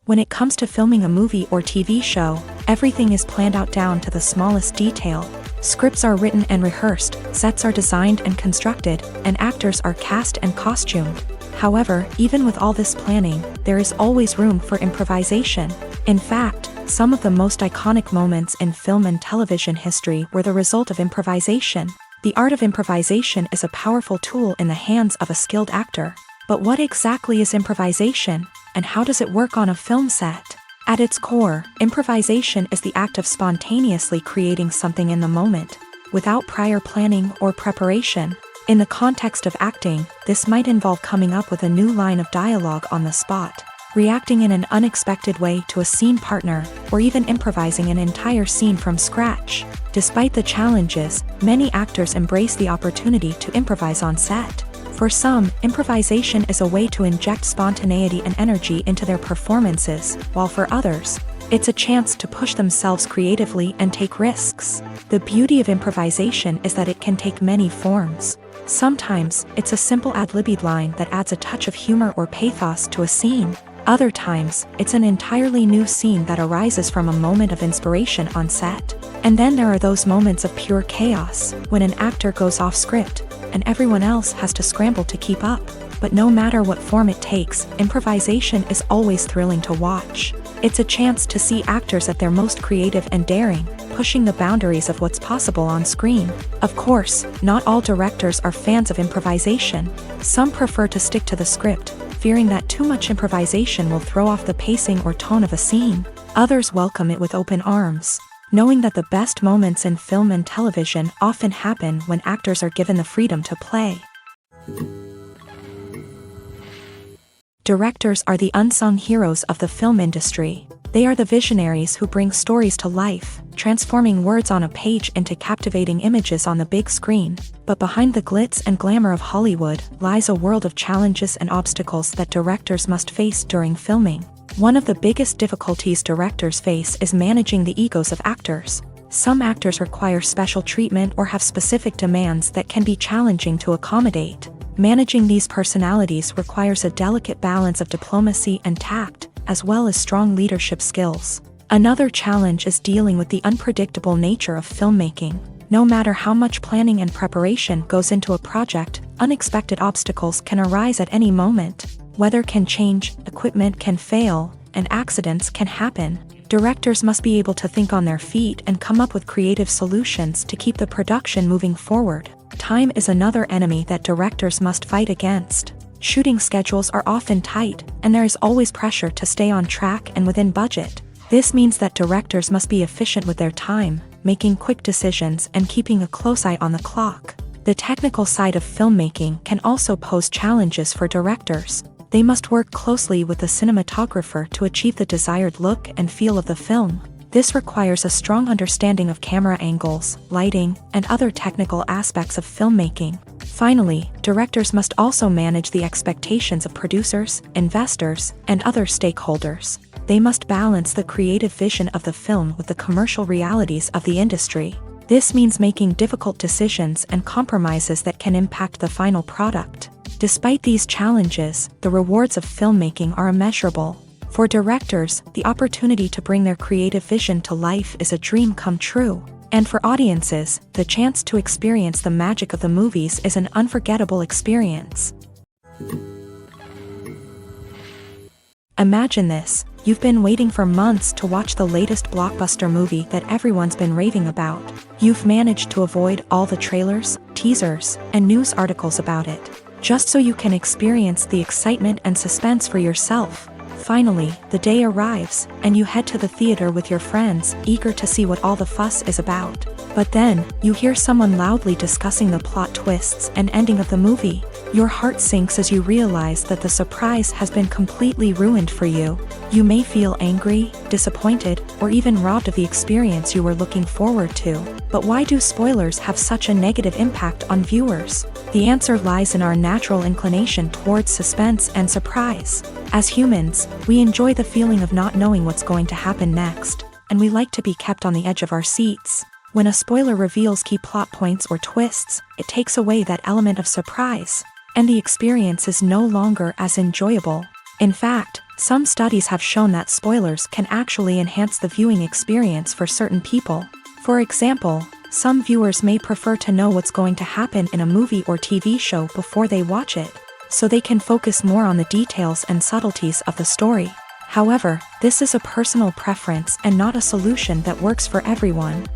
When it comes to filming a movie or TV show, everything is planned out down to the smallest detail. Scripts are written and rehearsed, sets are designed and constructed, and actors are cast and costumed. However, even with all this planning, there is always room for improvisation. In fact, some of the most iconic moments in film and television history were the result of improvisation. The art of improvisation is a powerful tool in the hands of a skilled actor. But what exactly is improvisation, and how does it work on a film set? At its core, improvisation is the act of spontaneously creating something in the moment, without prior planning or preparation. In the context of acting, this might involve coming up with a new line of dialogue on the spot, reacting in an unexpected way to a scene partner, or even improvising an entire scene from scratch. Despite the challenges, many actors embrace the opportunity to improvise on set. For some, improvisation is a way to inject spontaneity and energy into their performances, while for others, it's a chance to push themselves creatively and take risks. The beauty of improvisation is that it can take many forms. Sometimes, it's a simple ad-libbed line that adds a touch of humor or pathos to a scene. Other times, it's an entirely new scene that arises from a moment of inspiration on set. And then there are those moments of pure chaos, when an actor goes off script, and everyone else has to scramble to keep up. But no matter what form it takes, improvisation is always thrilling to watch. It's a chance to see actors at their most creative and daring, pushing the boundaries of what's possible on screen. Of course, not all directors are fans of improvisation. Some prefer to stick to the script, fearing that too much improvisation will throw off the pacing or tone of a scene. Others welcome it with open arms, knowing that the best moments in film and television often happen when actors are given the freedom to play. Directors are the unsung heroes of the film industry. They are the visionaries who bring stories to life, transforming words on a page into captivating images on the big screen. But behind the glitz and glamour of Hollywood lies a world of challenges and obstacles that directors must face during filming. One of the biggest difficulties directors face is managing the egos of actors. Some actors require special treatment or have specific demands that can be challenging to accommodate. Managing these personalities requires a delicate balance of diplomacy and tact, as well as strong leadership skills. Another challenge is dealing with the unpredictable nature of filmmaking. No matter how much planning and preparation goes into a project, unexpected obstacles can arise at any moment. Weather can change, equipment can fail, and accidents can happen. Directors must be able to think on their feet and come up with creative solutions to keep the production moving forward. Time is another enemy that directors must fight against. Shooting schedules are often tight, and there is always pressure to stay on track and within budget. This means that directors must be efficient with their time, making quick decisions and keeping a close eye on the clock. The technical side of filmmaking can also pose challenges for directors. They must work closely with the cinematographer to achieve the desired look and feel of the film. This requires a strong understanding of camera angles, lighting, and other technical aspects of filmmaking. Finally, directors must also manage the expectations of producers, investors, and other stakeholders. They must balance the creative vision of the film with the commercial realities of the industry. This means making difficult decisions and compromises that can impact the final product. Despite these challenges, the rewards of filmmaking are immeasurable. For directors, the opportunity to bring their creative vision to life is a dream come true. And for audiences, the chance to experience the magic of the movies is an unforgettable experience. Imagine this: you've been waiting for months to watch the latest blockbuster movie that everyone's been raving about. You've managed to avoid all the trailers, teasers, and news articles about it, just so you can experience the excitement and suspense for yourself. Finally, the day arrives, and you head to the theater with your friends, eager to see what all the fuss is about. But then, you hear someone loudly discussing the plot twists and ending of the movie. Your heart sinks as you realize that the surprise has been completely ruined for you. You may feel angry, disappointed, or even robbed of the experience you were looking forward to. But why do spoilers have such a negative impact on viewers? The answer lies in our natural inclination towards suspense and surprise. As humans, we enjoy the feeling of not knowing what's going to happen next, and we like to be kept on the edge of our seats. When a spoiler reveals key plot points or twists, it takes away that element of surprise, and the experience is no longer as enjoyable. In fact, some studies have shown that spoilers can actually enhance the viewing experience for certain people. For example, some viewers may prefer to know what's going to happen in a movie or TV show before they watch it, so they can focus more on the details and subtleties of the story. However, this is a personal preference and not a solution that works for everyone.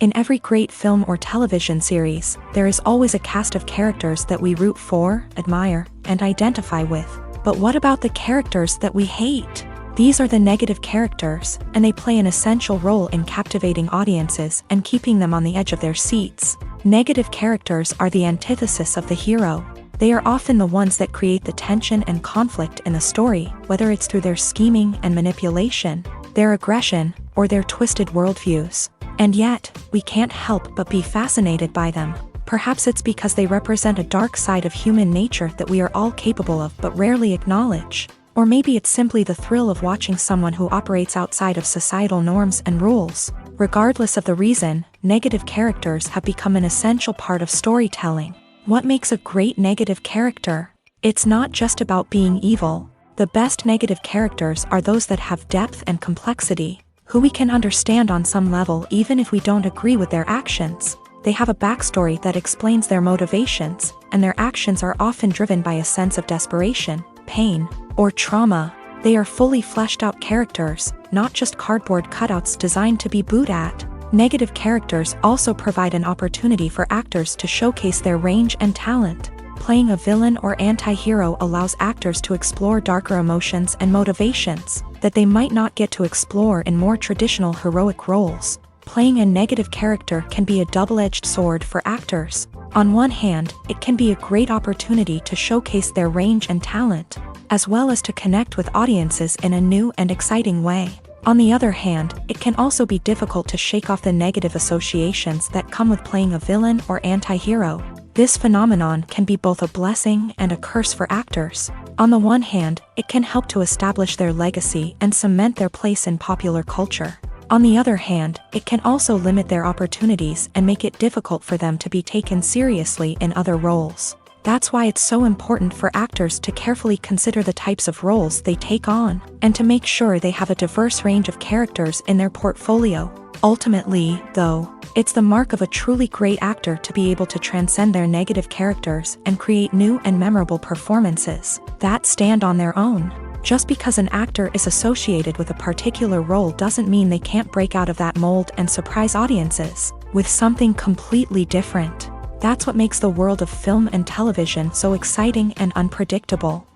In every great film or television series, there is always a cast of characters that we root for, admire, and identify with. But what about the characters that we hate? These are the negative characters, and they play an essential role in captivating audiences and keeping them on the edge of their seats. Negative characters are the antithesis of the hero. They are often the ones that create the tension and conflict in the story, whether it's through their scheming and manipulation, their aggression, or their twisted worldviews. And yet, we can't help but be fascinated by them. Perhaps it's because they represent a dark side of human nature that we are all capable of but rarely acknowledge. Or maybe it's simply the thrill of watching someone who operates outside of societal norms and rules. Regardless of the reason, negative characters have become an essential part of storytelling. What makes a great negative character? It's not just about being evil. The best negative characters are those that have depth and complexity, who we can understand on some level even if we don't agree with their actions. They have a backstory that explains their motivations, and their actions are often driven by a sense of desperation, pain, or trauma. They are fully fleshed out characters, not just cardboard cutouts designed to be booed at. Negative characters also provide an opportunity for actors to showcase their range and talent. Playing a villain or anti-hero allows actors to explore darker emotions and motivations that they might not get to explore in more traditional heroic roles. Playing a negative character can be a double-edged sword for actors. On one hand, it can be a great opportunity to showcase their range and talent, as well as to connect with audiences in a new and exciting way. On the other hand, it can also be difficult to shake off the negative associations that come with playing a villain or anti-hero. This phenomenon can be both a blessing and a curse for actors. On the one hand, it can help to establish their legacy and cement their place in popular culture. On the other hand, it can also limit their opportunities and make it difficult for them to be taken seriously in other roles. That's why it's so important for actors to carefully consider the types of roles they take on, and to make sure they have a diverse range of characters in their portfolio. Ultimately, though, it's the mark of a truly great actor to be able to transcend their negative characters and create new and memorable performances that stand on their own. Just because an actor is associated with a particular role doesn't mean they can't break out of that mold and surprise audiences with something completely different. That's what makes the world of film and television so exciting and unpredictable.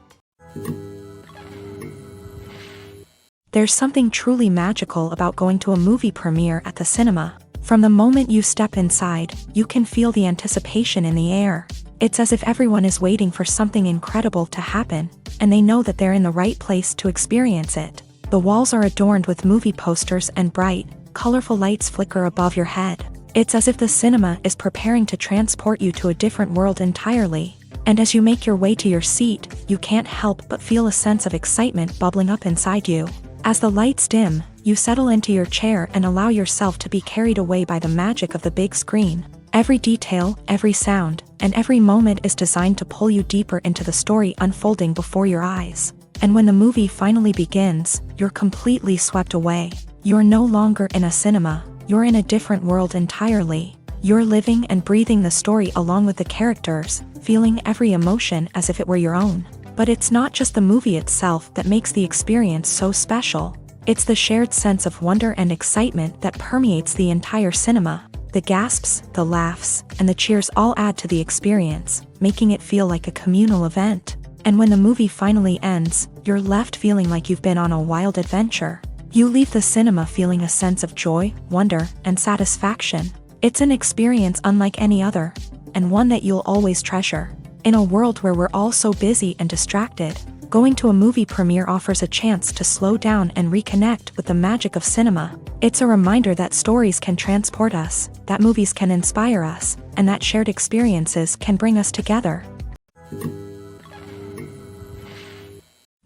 There's something truly magical about going to a movie premiere at the cinema. From the moment you step inside, you can feel the anticipation in the air. It's as if everyone is waiting for something incredible to happen, and they know that they're in the right place to experience it. The walls are adorned with movie posters and bright, colorful lights flicker above your head. It's as if the cinema is preparing to transport you to a different world entirely. And as you make your way to your seat, you can't help but feel a sense of excitement bubbling up inside you. As the lights dim, you settle into your chair and allow yourself to be carried away by the magic of the big screen. Every detail, every sound, and every moment is designed to pull you deeper into the story unfolding before your eyes. And when the movie finally begins, you're completely swept away. You're no longer in a cinema, you're in a different world entirely. You're living and breathing the story along with the characters, feeling every emotion as if it were your own. But it's not just the movie itself that makes the experience so special. It's the shared sense of wonder and excitement that permeates the entire cinema. The gasps, the laughs, and the cheers all add to the experience, making it feel like a communal event. And when the movie finally ends, you're left feeling like you've been on a wild adventure. You leave the cinema feeling a sense of joy, wonder, and satisfaction. It's an experience unlike any other, and one that you'll always treasure. In a world where we're all so busy and distracted, going to a movie premiere offers a chance to slow down and reconnect with the magic of cinema. It's a reminder that stories can transport us, that movies can inspire us, and that shared experiences can bring us together.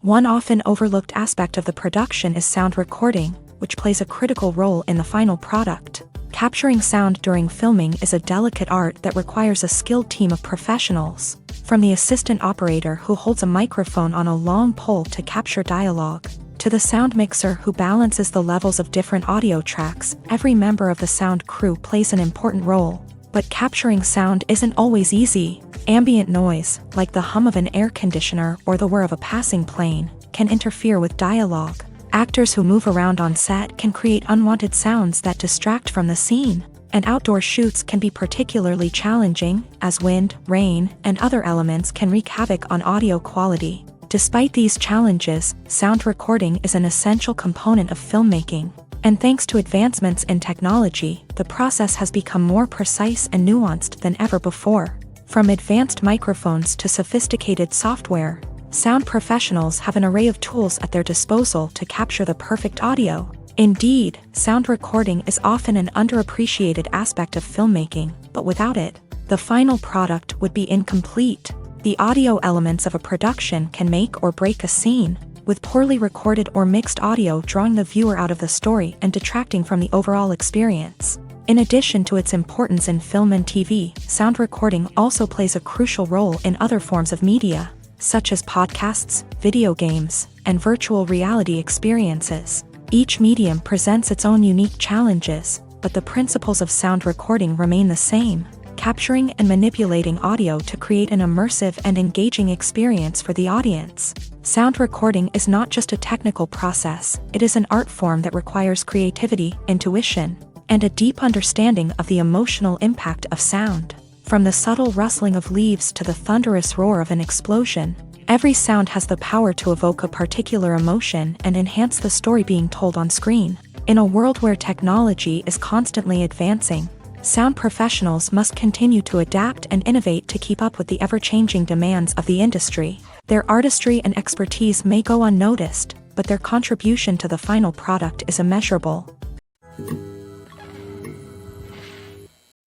One often overlooked aspect of the production is sound recording, which plays a critical role in the final product. Capturing sound during filming is a delicate art that requires a skilled team of professionals. From the assistant operator who holds a microphone on a long pole to capture dialogue, to the sound mixer who balances the levels of different audio tracks, every member of the sound crew plays an important role. But capturing sound isn't always easy. Ambient noise, like the hum of an air conditioner or the whir of a passing plane, can interfere with dialogue. Actors who move around on set can create unwanted sounds that distract from the scene. And outdoor shoots can be particularly challenging, as wind, rain, and other elements can wreak havoc on audio quality. Despite these challenges, sound recording is an essential component of filmmaking. And thanks to advancements in technology, the process has become more precise and nuanced than ever before. From advanced microphones to sophisticated software, sound professionals have an array of tools at their disposal to capture the perfect audio. Indeed, sound recording is often an underappreciated aspect of filmmaking, but without it, the final product would be incomplete. The audio elements of a production can make or break a scene, with poorly recorded or mixed audio drawing the viewer out of the story and detracting from the overall experience. In addition to its importance in film and TV, sound recording also plays a crucial role in other forms of media, such as podcasts, video games, and virtual reality experiences. Each medium presents its own unique challenges, but the principles of sound recording remain the same, capturing and manipulating audio to create an immersive and engaging experience for the audience. Sound recording is not just a technical process, it is an art form that requires creativity, intuition, and a deep understanding of the emotional impact of sound. From the subtle rustling of leaves to the thunderous roar of an explosion, every sound has the power to evoke a particular emotion and enhance the story being told on screen. In a world where technology is constantly advancing, sound professionals must continue to adapt and innovate to keep up with the ever-changing demands of the industry. Their artistry and expertise may go unnoticed, but their contribution to the final product is immeasurable.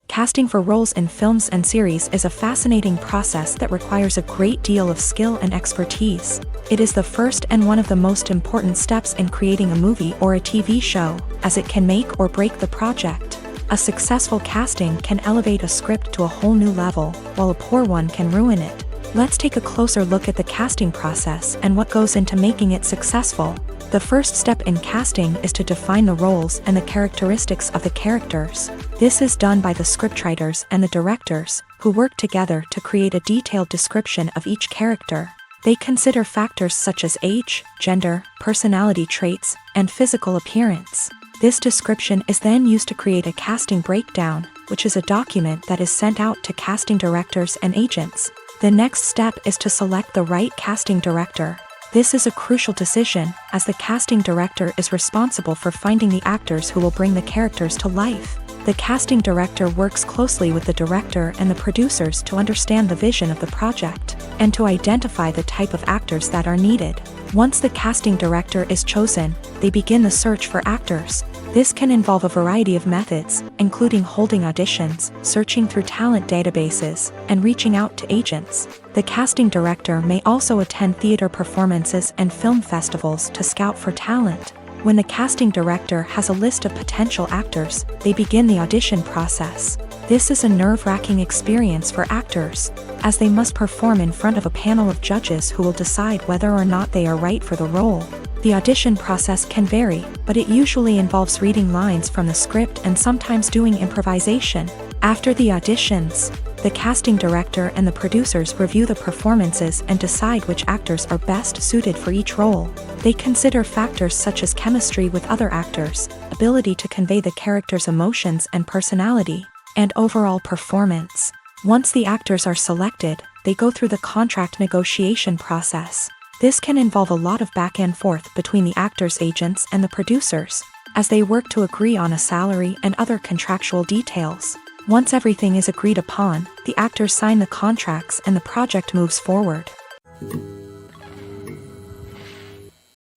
Casting for roles in films and series is a fascinating process that requires a great deal of skill and expertise. It is the first and one of the most important steps in creating a movie or a TV show, as it can make or break the project. A successful casting can elevate a script to a whole new level, while a poor one can ruin it. Let's take a closer look at the casting process and what goes into making it successful. The first step in casting is to define the roles and the characteristics of the characters. This is done by the scriptwriters and the directors, who work together to create a detailed description of each character. They consider factors such as age, gender, personality traits, and physical appearance. This description is then used to create a casting breakdown, which is a document that is sent out to casting directors and agents. The next step is to select the right casting director. This is a crucial decision, as the casting director is responsible for finding the actors who will bring the characters to life. The casting director works closely with the director and the producers to understand the vision of the project, and to identify the type of actors that are needed. Once the casting director is chosen, they begin the search for actors. This can involve a variety of methods, including holding auditions, searching through talent databases, and reaching out to agents. The casting director may also attend theater performances and film festivals to scout for talent. When the casting director has a list of potential actors, they begin the audition process. This is a nerve-wracking experience for actors, as they must perform in front of a panel of judges who will decide whether or not they are right for the role. The audition process can vary, but it usually involves reading lines from the script and sometimes doing improvisation. After the auditions, the casting director and the producers review the performances and decide which actors are best suited for each role. They consider factors such as chemistry with other actors, ability to convey the character's emotions and personality, and overall performance. Once the actors are selected, they go through the contract negotiation process. This can involve a lot of back and forth between the actors' agents and the producers, as they work to agree on a salary and other contractual details. Once everything is agreed upon, the actors sign the contracts and the project moves forward.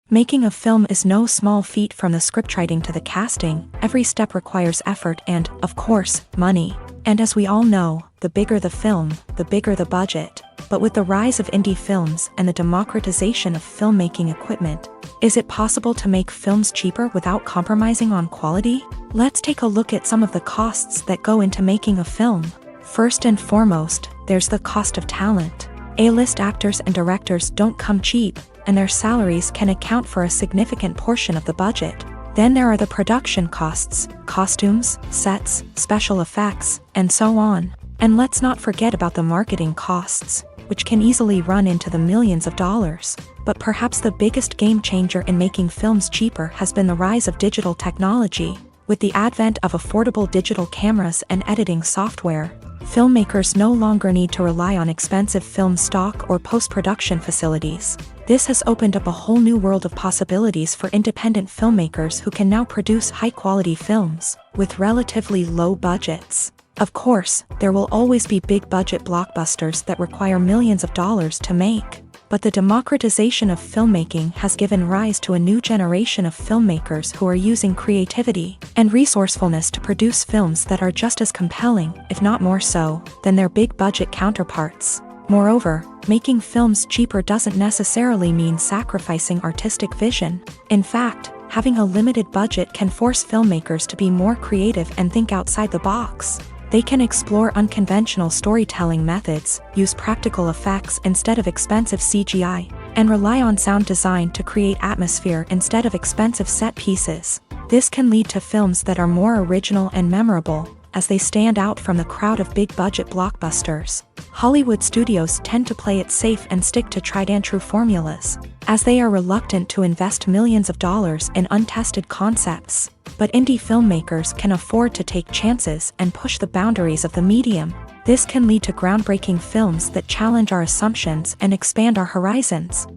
Making a film is no small feat. From the scriptwriting to the casting, every step requires effort and, of course, money. And as we all know, the bigger the film, the bigger the budget. But with the rise of indie films and the democratization of filmmaking equipment, is it possible to make films cheaper without compromising on quality? Let's take a look at some of the costs that go into making a film. First and foremost, there's the cost of talent. A-list actors and directors don't come cheap, and their salaries can account for a significant portion of the budget. Then there are the production costs, costumes, sets, special effects, and so on. And let's not forget about the marketing costs, which can easily run into the millions of dollars. But perhaps the biggest game changer in making films cheaper has been the rise of digital technology. With the advent of affordable digital cameras and editing software, filmmakers no longer need to rely on expensive film stock or post-production facilities. This has opened up a whole new world of possibilities for independent filmmakers who can now produce high-quality films with relatively low budgets. Of course, there will always be big-budget blockbusters that require millions of dollars to make. But the democratization of filmmaking has given rise to a new generation of filmmakers who are using creativity and resourcefulness to produce films that are just as compelling, if not more so, than their big-budget counterparts. Moreover, making films cheaper doesn't necessarily mean sacrificing artistic vision. In fact, having a limited budget can force filmmakers to be more creative and think outside the box. They can explore unconventional storytelling methods, use practical effects instead of expensive CGI, and rely on sound design to create atmosphere instead of expensive set pieces. This can lead to films that are more original and memorable, as they stand out from the crowd of big-budget blockbusters. Hollywood studios tend to play it safe and stick to tried-and-true formulas, as they are reluctant to invest millions of dollars in untested concepts. But indie filmmakers can afford to take chances and push the boundaries of the medium. This can lead to groundbreaking films that challenge our assumptions and expand our horizons.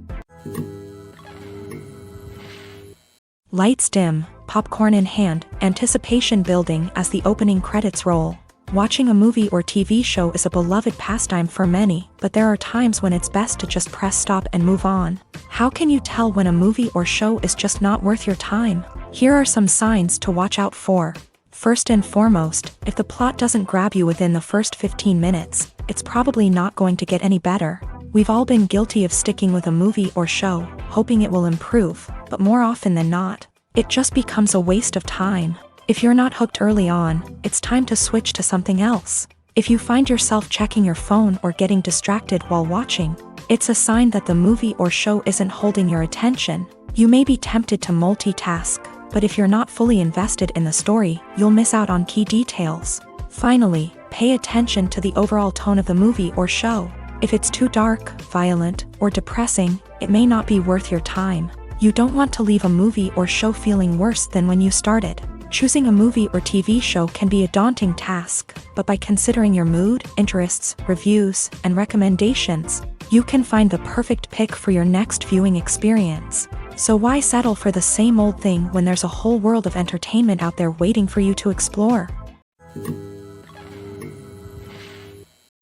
Lights dim, popcorn in hand, anticipation building as the opening credits roll. Watching a movie or TV show is a beloved pastime for many, but there are times when it's best to just press stop and move on. How can you tell when a movie or show is just not worth your time? Here are some signs to watch out for. First and foremost, if the plot doesn't grab you within the first 15 minutes, it's probably not going to get any better. We've all been guilty of sticking with a movie or show, hoping it will improve, but more often than not, it just becomes a waste of time. If you're not hooked early on, it's time to switch to something else. If you find yourself checking your phone or getting distracted while watching, it's a sign that the movie or show isn't holding your attention. You may be tempted to multitask, but if you're not fully invested in the story, you'll miss out on key details. Finally, pay attention to the overall tone of the movie or show. If it's too dark, violent, or depressing, it may not be worth your time. You don't want to leave a movie or show feeling worse than when you started. Choosing a movie or TV show can be a daunting task, but by considering your mood, interests, reviews, and recommendations, you can find the perfect pick for your next viewing experience. So why settle for the same old thing when there's a whole world of entertainment out there waiting for you to explore?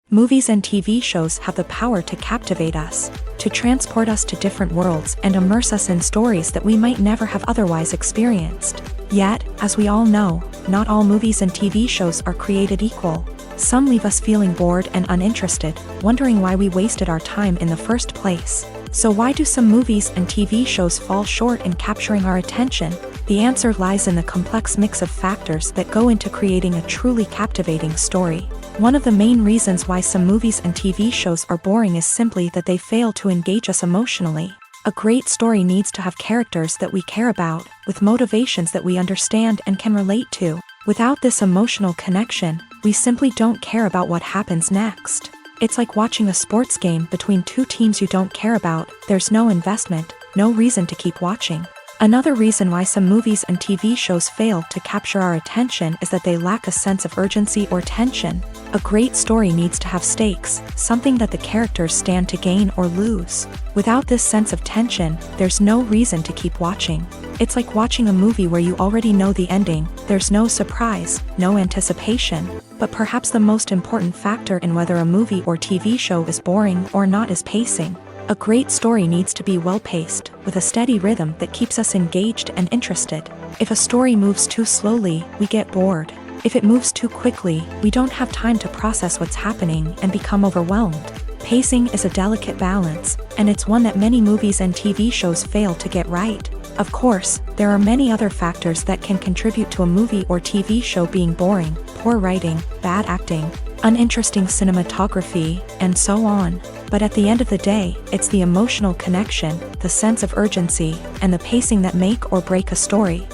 Movies and TV shows have the power to captivate us, to transport us to different worlds and immerse us in stories that we might never have otherwise experienced. Yet, as we all know, not all movies and TV shows are created equal. Some leave us feeling bored and uninterested, wondering why we wasted our time in the first place. So why do some movies and TV shows fall short in capturing our attention? The answer lies in the complex mix of factors that go into creating a truly captivating story. One of the main reasons why some movies and TV shows are boring is simply that they fail to engage us emotionally. A great story needs to have characters that we care about, with motivations that we understand and can relate to. Without this emotional connection, we simply don't care about what happens next. It's like watching a sports game between two teams you don't care about. There's no investment, no reason to keep watching. Another reason why some movies and TV shows fail to capture our attention is that they lack a sense of urgency or tension. A great story needs to have stakes, something that the characters stand to gain or lose. Without this sense of tension, there's no reason to keep watching. It's like watching a movie where you already know the ending. There's no surprise, no anticipation. But perhaps the most important factor in whether a movie or TV show is boring or not is pacing. A great story needs to be well-paced, with a steady rhythm that keeps us engaged and interested. If a story moves too slowly, we get bored. If it moves too quickly, we don't have time to process what's happening and become overwhelmed. Pacing is a delicate balance, and it's one that many movies and TV shows fail to get right. Of course, there are many other factors that can contribute to a movie or TV show being boring: poor writing, bad acting, uninteresting cinematography, and so on. But at the end of the day, it's the emotional connection, the sense of urgency, and the pacing that make or break a story.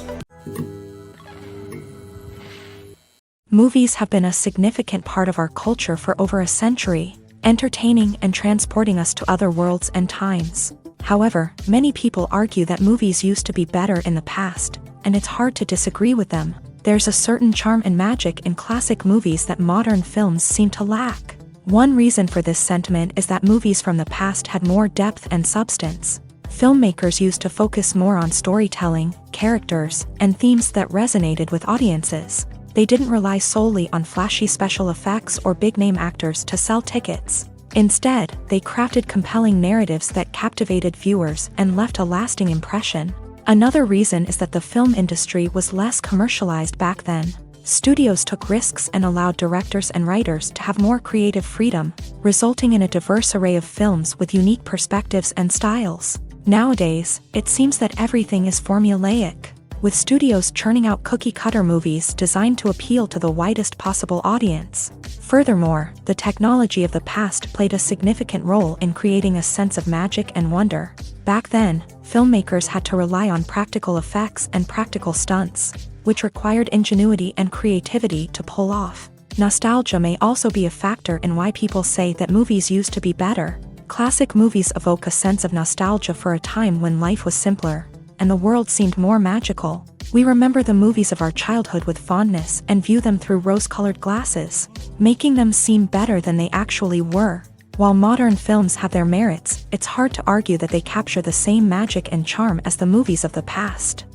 Movies have been a significant part of our culture for over a century, entertaining and transporting us to other worlds and times. However, many people argue that movies used to be better in the past, and it's hard to disagree with them. There's a certain charm and magic in classic movies that modern films seem to lack. One reason for this sentiment is that movies from the past had more depth and substance. Filmmakers used to focus more on storytelling, characters, and themes that resonated with audiences. They didn't rely solely on flashy special effects or big-name actors to sell tickets. Instead, they crafted compelling narratives that captivated viewers and left a lasting impression. Another reason is that the film industry was less commercialized back then. Studios took risks and allowed directors and writers to have more creative freedom, resulting in a diverse array of films with unique perspectives and styles. Nowadays, it seems that everything is formulaic, with studios churning out cookie-cutter movies designed to appeal to the widest possible audience. Furthermore, the technology of the past played a significant role in creating a sense of magic and wonder. Back then, filmmakers had to rely on practical effects and practical stunts, which required ingenuity and creativity to pull off. Nostalgia may also be a factor in why people say that movies used to be better. Classic movies evoke a sense of nostalgia for a time when life was simpler, and the world seemed more magical. We remember the movies of our childhood with fondness and view them through rose-colored glasses, making them seem better than they actually were. While modern films have their merits, it's hard to argue that they capture the same magic and charm as the movies of the past.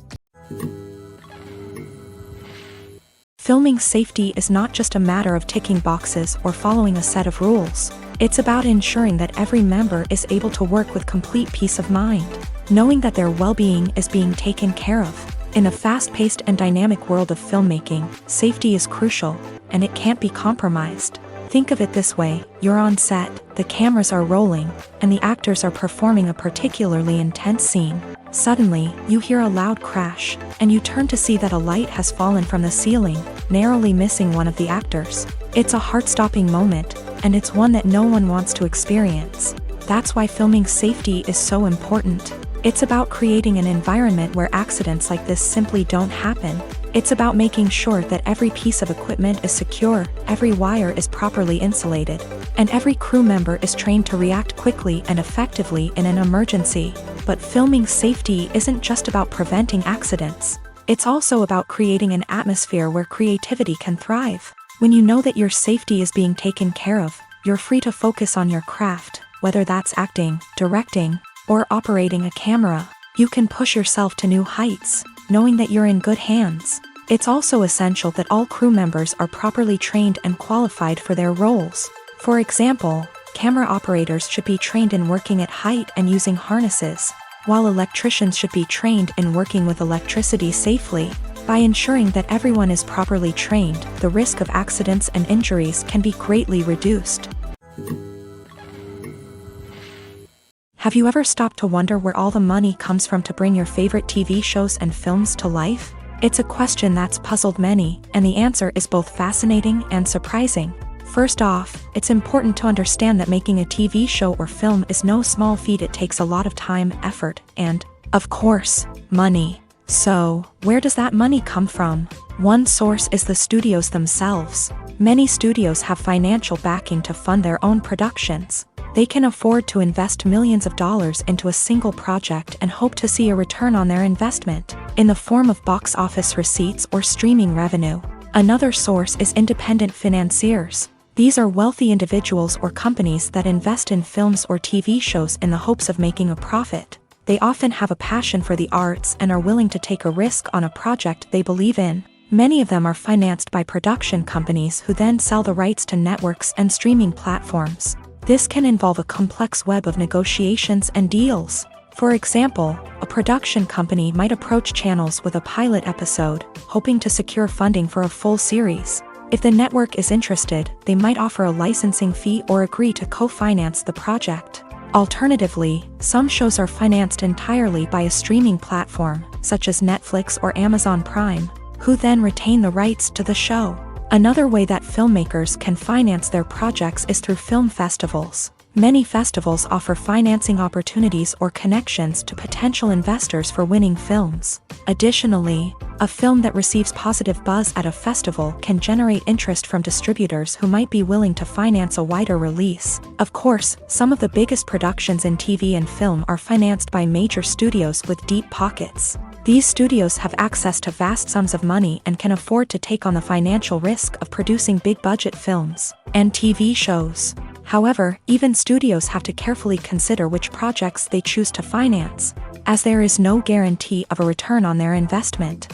Filming safety is not just a matter of ticking boxes or following a set of rules. It's about ensuring that every member is able to work with complete peace of mind, knowing that their well-being is being taken care of. In a fast-paced and dynamic world of filmmaking, safety is crucial, and it can't be compromised. Think of it this way: you're on set, the cameras are rolling, and the actors are performing a particularly intense scene. Suddenly, you hear a loud crash, and you turn to see that a light has fallen from the ceiling, narrowly missing one of the actors. It's a heart-stopping moment, and it's one that no one wants to experience. That's why filming safety is so important. It's about creating an environment where accidents like this simply don't happen. It's about making sure that every piece of equipment is secure, every wire is properly insulated, and every crew member is trained to react quickly and effectively in an emergency. But filming safety isn't just about preventing accidents. It's also about creating an atmosphere where creativity can thrive. When you know that your safety is being taken care of, you're free to focus on your craft, whether that's acting, directing, or operating a camera. You can push yourself to new heights, knowing that you're in good hands. It's also essential that all crew members are properly trained and qualified for their roles. For example, camera operators should be trained in working at height and using harnesses, while electricians should be trained in working with electricity safely. By ensuring that everyone is properly trained, the risk of accidents and injuries can be greatly reduced. Have you ever stopped to wonder where all the money comes from to bring your favorite TV shows and films to life? It's a question that's puzzled many, and the answer is both fascinating and surprising. First off, it's important to understand that making a TV show or film is no small feat. It takes a lot of time, effort, and, of course, money. So, where does that money come from? One source is the studios themselves. Many studios have financial backing to fund their own productions. They can afford to invest millions of dollars into a single project and hope to see a return on their investment, in the form of box office receipts or streaming revenue. Another source is independent financiers. These are wealthy individuals or companies that invest in films or TV shows in the hopes of making a profit. They often have a passion for the arts and are willing to take a risk on a project they believe in. Many of them are financed by production companies who then sell the rights to networks and streaming platforms. This can involve a complex web of negotiations and deals. For example, a production company might approach channels with a pilot episode, hoping to secure funding for a full series. If the network is interested, they might offer a licensing fee or agree to co-finance the project. Alternatively, some shows are financed entirely by a streaming platform, such as Netflix or Amazon Prime, who then retain the rights to the show. Another way that filmmakers can finance their projects is through film festivals. Many festivals offer financing opportunities or connections to potential investors for winning films. Additionally, a film that receives positive buzz at a festival can generate interest from distributors who might be willing to finance a wider release. Of course, some of the biggest productions in TV and film are financed by major studios with deep pockets. These studios have access to vast sums of money and can afford to take on the financial risk of producing big-budget films and TV shows. However, even studios have to carefully consider which projects they choose to finance, as there is no guarantee of a return on their investment.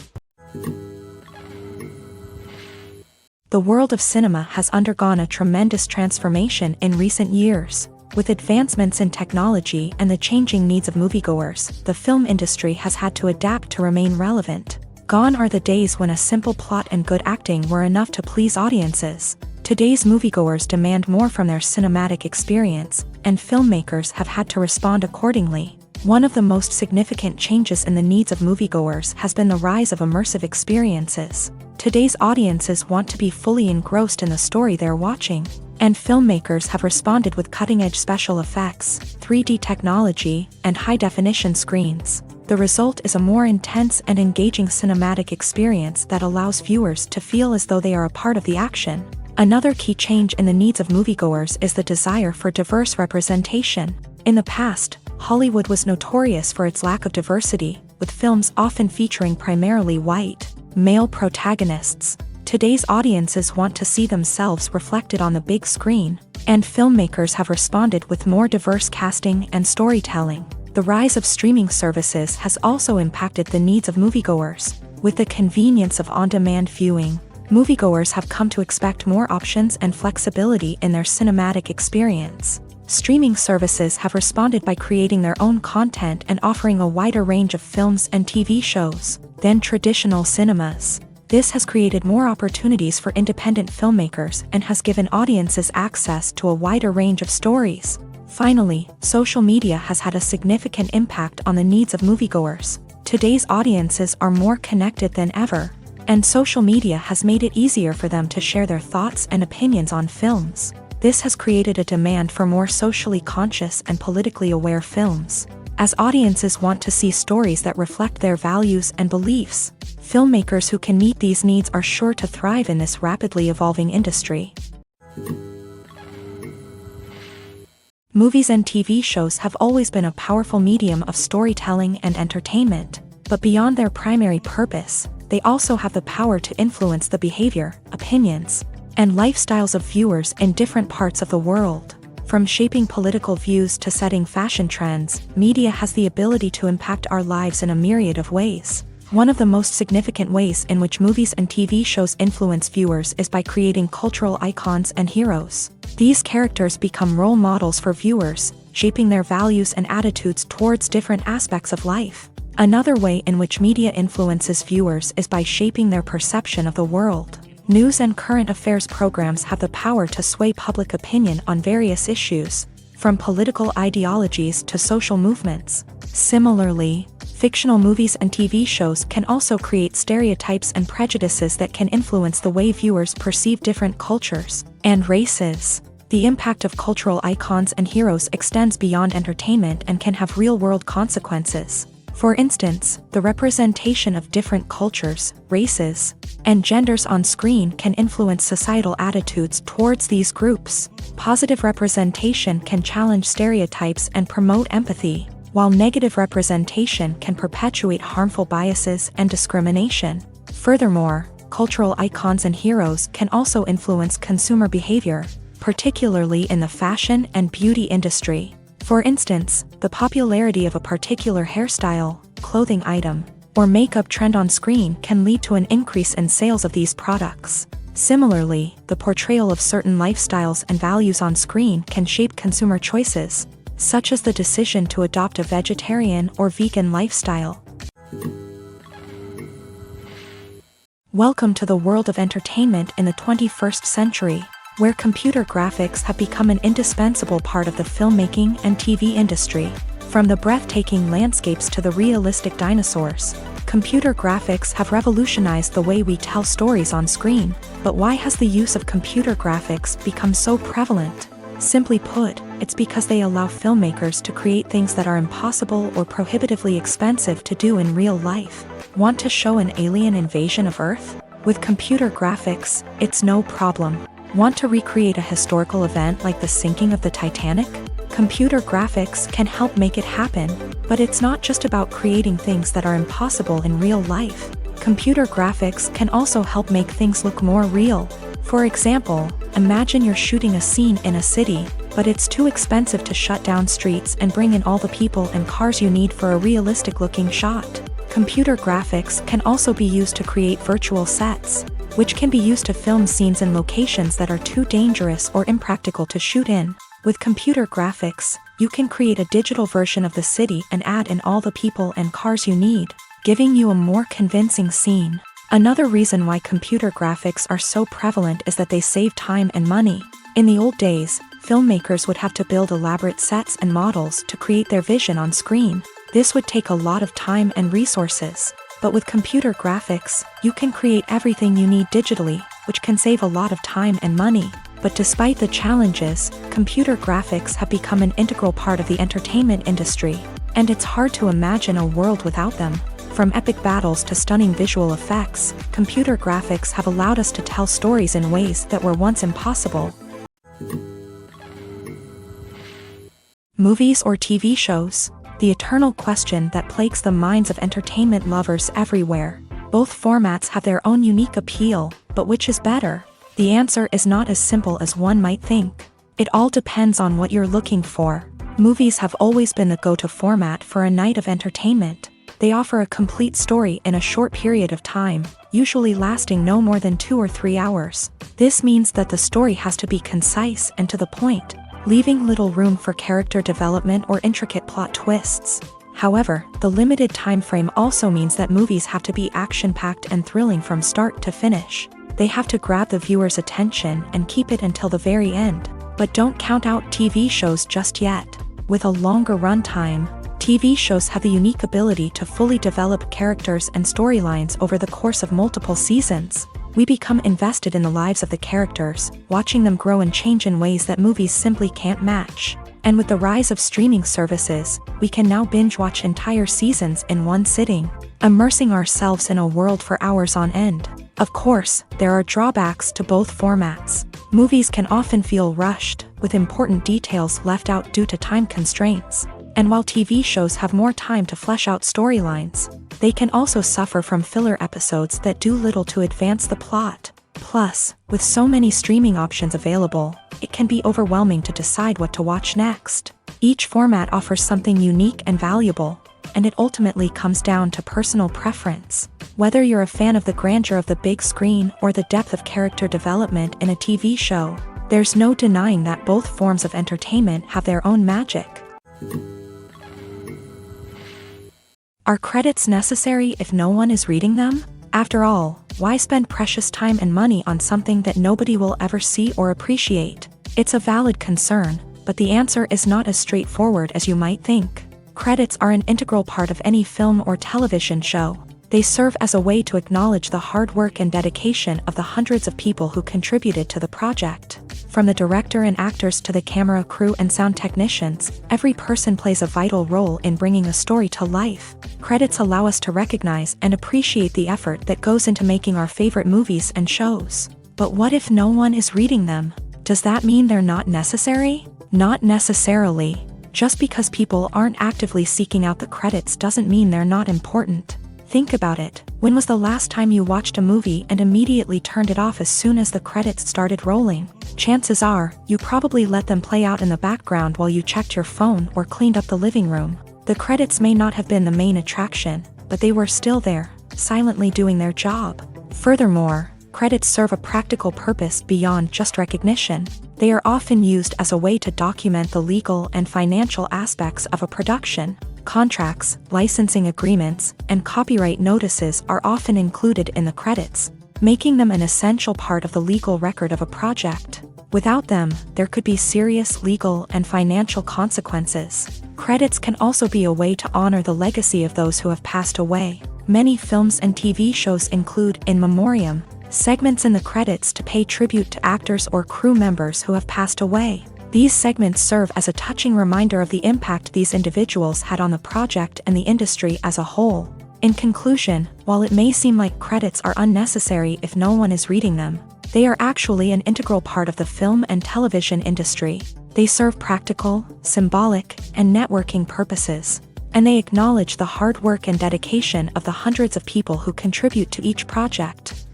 The world of cinema has undergone a tremendous transformation in recent years. With advancements in technology and the changing needs of moviegoers, the film industry has had to adapt to remain relevant. Gone are the days when a simple plot and good acting were enough to please audiences. Today's moviegoers demand more from their cinematic experience, and filmmakers have had to respond accordingly. One of the most significant changes in the needs of moviegoers has been the rise of immersive experiences. Today's audiences want to be fully engrossed in the story they're watching, and filmmakers have responded with cutting-edge special effects, 3D technology, and high-definition screens. The result is a more intense and engaging cinematic experience that allows viewers to feel as though they are a part of the action. Another key change in the needs of moviegoers is the desire for diverse representation. In the past, Hollywood was notorious for its lack of diversity, with films often featuring primarily white, male protagonists. Today's audiences want to see themselves reflected on the big screen, and filmmakers have responded with more diverse casting and storytelling. The rise of streaming services has also impacted the needs of moviegoers. With the convenience of on-demand viewing, moviegoers have come to expect more options and flexibility in their cinematic experience. Streaming services have responded by creating their own content and offering a wider range of films and TV shows than traditional cinemas. This has created more opportunities for independent filmmakers and has given audiences access to a wider range of stories. Finally, social media has had a significant impact on the needs of moviegoers. Today's audiences are more connected than ever, and social media has made it easier for them to share their thoughts and opinions on films. This has created a demand for more socially conscious and politically aware films. As audiences want to see stories that reflect their values and beliefs, filmmakers who can meet these needs are sure to thrive in this rapidly evolving industry. Movies and TV shows have always been a powerful medium of storytelling and entertainment, but beyond their primary purpose, they also have the power to influence the behavior, opinions, and lifestyles of viewers in different parts of the world. From shaping political views to setting fashion trends, media has the ability to impact our lives in a myriad of ways. One of the most significant ways in which movies and TV shows influence viewers is by creating cultural icons and heroes. These characters become role models for viewers, shaping their values and attitudes towards different aspects of life. Another way in which media influences viewers is by shaping their perception of the world. News and current affairs programs have the power to sway public opinion on various issues, from political ideologies to social movements. Similarly, fictional movies and TV shows can also create stereotypes and prejudices that can influence the way viewers perceive different cultures and races. The impact of cultural icons and heroes extends beyond entertainment and can have real-world consequences. For instance, the representation of different cultures, races, and genders on screen can influence societal attitudes towards these groups. Positive representation can challenge stereotypes and promote empathy, while negative representation can perpetuate harmful biases and discrimination. Furthermore, cultural icons and heroes can also influence consumer behavior, particularly in the fashion and beauty industry. For instance, the popularity of a particular hairstyle, clothing item, or makeup trend on screen can lead to an increase in sales of these products. Similarly, the portrayal of certain lifestyles and values on screen can shape consumer choices, such as the decision to adopt a vegetarian or vegan lifestyle. Welcome to the world of entertainment in the 21st century, where computer graphics have become an indispensable part of the filmmaking and TV industry. From the breathtaking landscapes to the realistic dinosaurs, computer graphics have revolutionized the way we tell stories on screen. But why has the use of computer graphics become so prevalent? Simply put, it's because they allow filmmakers to create things that are impossible or prohibitively expensive to do in real life. Want to show an alien invasion of Earth? With computer graphics, it's no problem. Want to recreate a historical event like the sinking of the Titanic? Computer graphics can help make it happen, but it's not just about creating things that are impossible in real life. Computer graphics can also help make things look more real. For example, imagine you're shooting a scene in a city, but it's too expensive to shut down streets and bring in all the people and cars you need for a realistic-looking shot. Computer graphics can also be used to create virtual sets. which can be used to film scenes in locations that are too dangerous or impractical to shoot in. With computer graphics, you can create a digital version of the city and add in all the people and cars you need, giving you a more convincing scene. Another reason why computer graphics are so prevalent is that they save time and money. In the old days, filmmakers would have to build elaborate sets and models to create their vision on screen. This would take a lot of time and resources. But with computer graphics, you can create everything you need digitally, which can save a lot of time and money. But despite the challenges, computer graphics have become an integral part of the entertainment industry, and it's hard to imagine a world without them. From epic battles to stunning visual effects, computer graphics have allowed us to tell stories in ways that were once impossible. Movies or TV shows? The eternal question that plagues the minds of entertainment lovers everywhere. Both formats have their own unique appeal, but which is better? The answer is not as simple as one might think. It all depends on what you're looking for. Movies have always been the go-to format for a night of entertainment. They offer a complete story in a short period of time, usually lasting no more than 2 or 3 hours. This means that the story has to be concise and to the point, leaving little room for character development or intricate plot twists. However, the limited time frame also means that movies have to be action-packed and thrilling from start to finish. They have to grab the viewer's attention and keep it until the very end. But don't count out TV shows just yet. With a longer runtime, TV shows have the unique ability to fully develop characters and storylines over the course of multiple seasons. We become invested in the lives of the characters, watching them grow and change in ways that movies simply can't match. And with the rise of streaming services, we can now binge-watch entire seasons in one sitting, immersing ourselves in a world for hours on end. Of course, there are drawbacks to both formats. Movies can often feel rushed, with important details left out due to time constraints. And while TV shows have more time to flesh out storylines, they can also suffer from filler episodes that do little to advance the plot. Plus, with so many streaming options available, it can be overwhelming to decide what to watch next. Each format offers something unique and valuable, and it ultimately comes down to personal preference. Whether you're a fan of the grandeur of the big screen or the depth of character development in a TV show, there's no denying that both forms of entertainment have their own magic. Are credits necessary if no one is reading them? After all, why spend precious time and money on something that nobody will ever see or appreciate? It's a valid concern, but the answer is not as straightforward as you might think. Credits are an integral part of any film or television show. They serve as a way to acknowledge the hard work and dedication of the hundreds of people who contributed to the project. From the director and actors to the camera crew and sound technicians, every person plays a vital role in bringing a story to life. Credits allow us to recognize and appreciate the effort that goes into making our favorite movies and shows. But what if no one is reading them? Does that mean they're not necessary? Not necessarily. Just because people aren't actively seeking out the credits doesn't mean they're not important. Think about it. When was the last time you watched a movie and immediately turned it off as soon as the credits started rolling? Chances are, you probably let them play out in the background while you checked your phone or cleaned up the living room. The credits may not have been the main attraction, but they were still there, silently doing their job. Furthermore, credits serve a practical purpose beyond just recognition. They are often used as a way to document the legal and financial aspects of a production. Contracts, licensing agreements, and copyright notices are often included in the credits, making them an essential part of the legal record of a project. Without them, there could be serious legal and financial consequences. Credits can also be a way to honor the legacy of those who have passed away. Many films and TV shows include in memoriam segments in the credits to pay tribute to actors or crew members who have passed away. These segments serve as a touching reminder of the impact these individuals had on the project and the industry as a whole. In conclusion, while it may seem like credits are unnecessary if no one is reading them, they are actually an integral part of the film and television industry. They serve practical, symbolic, and networking purposes, and they acknowledge the hard work and dedication of the hundreds of people who contribute to each project.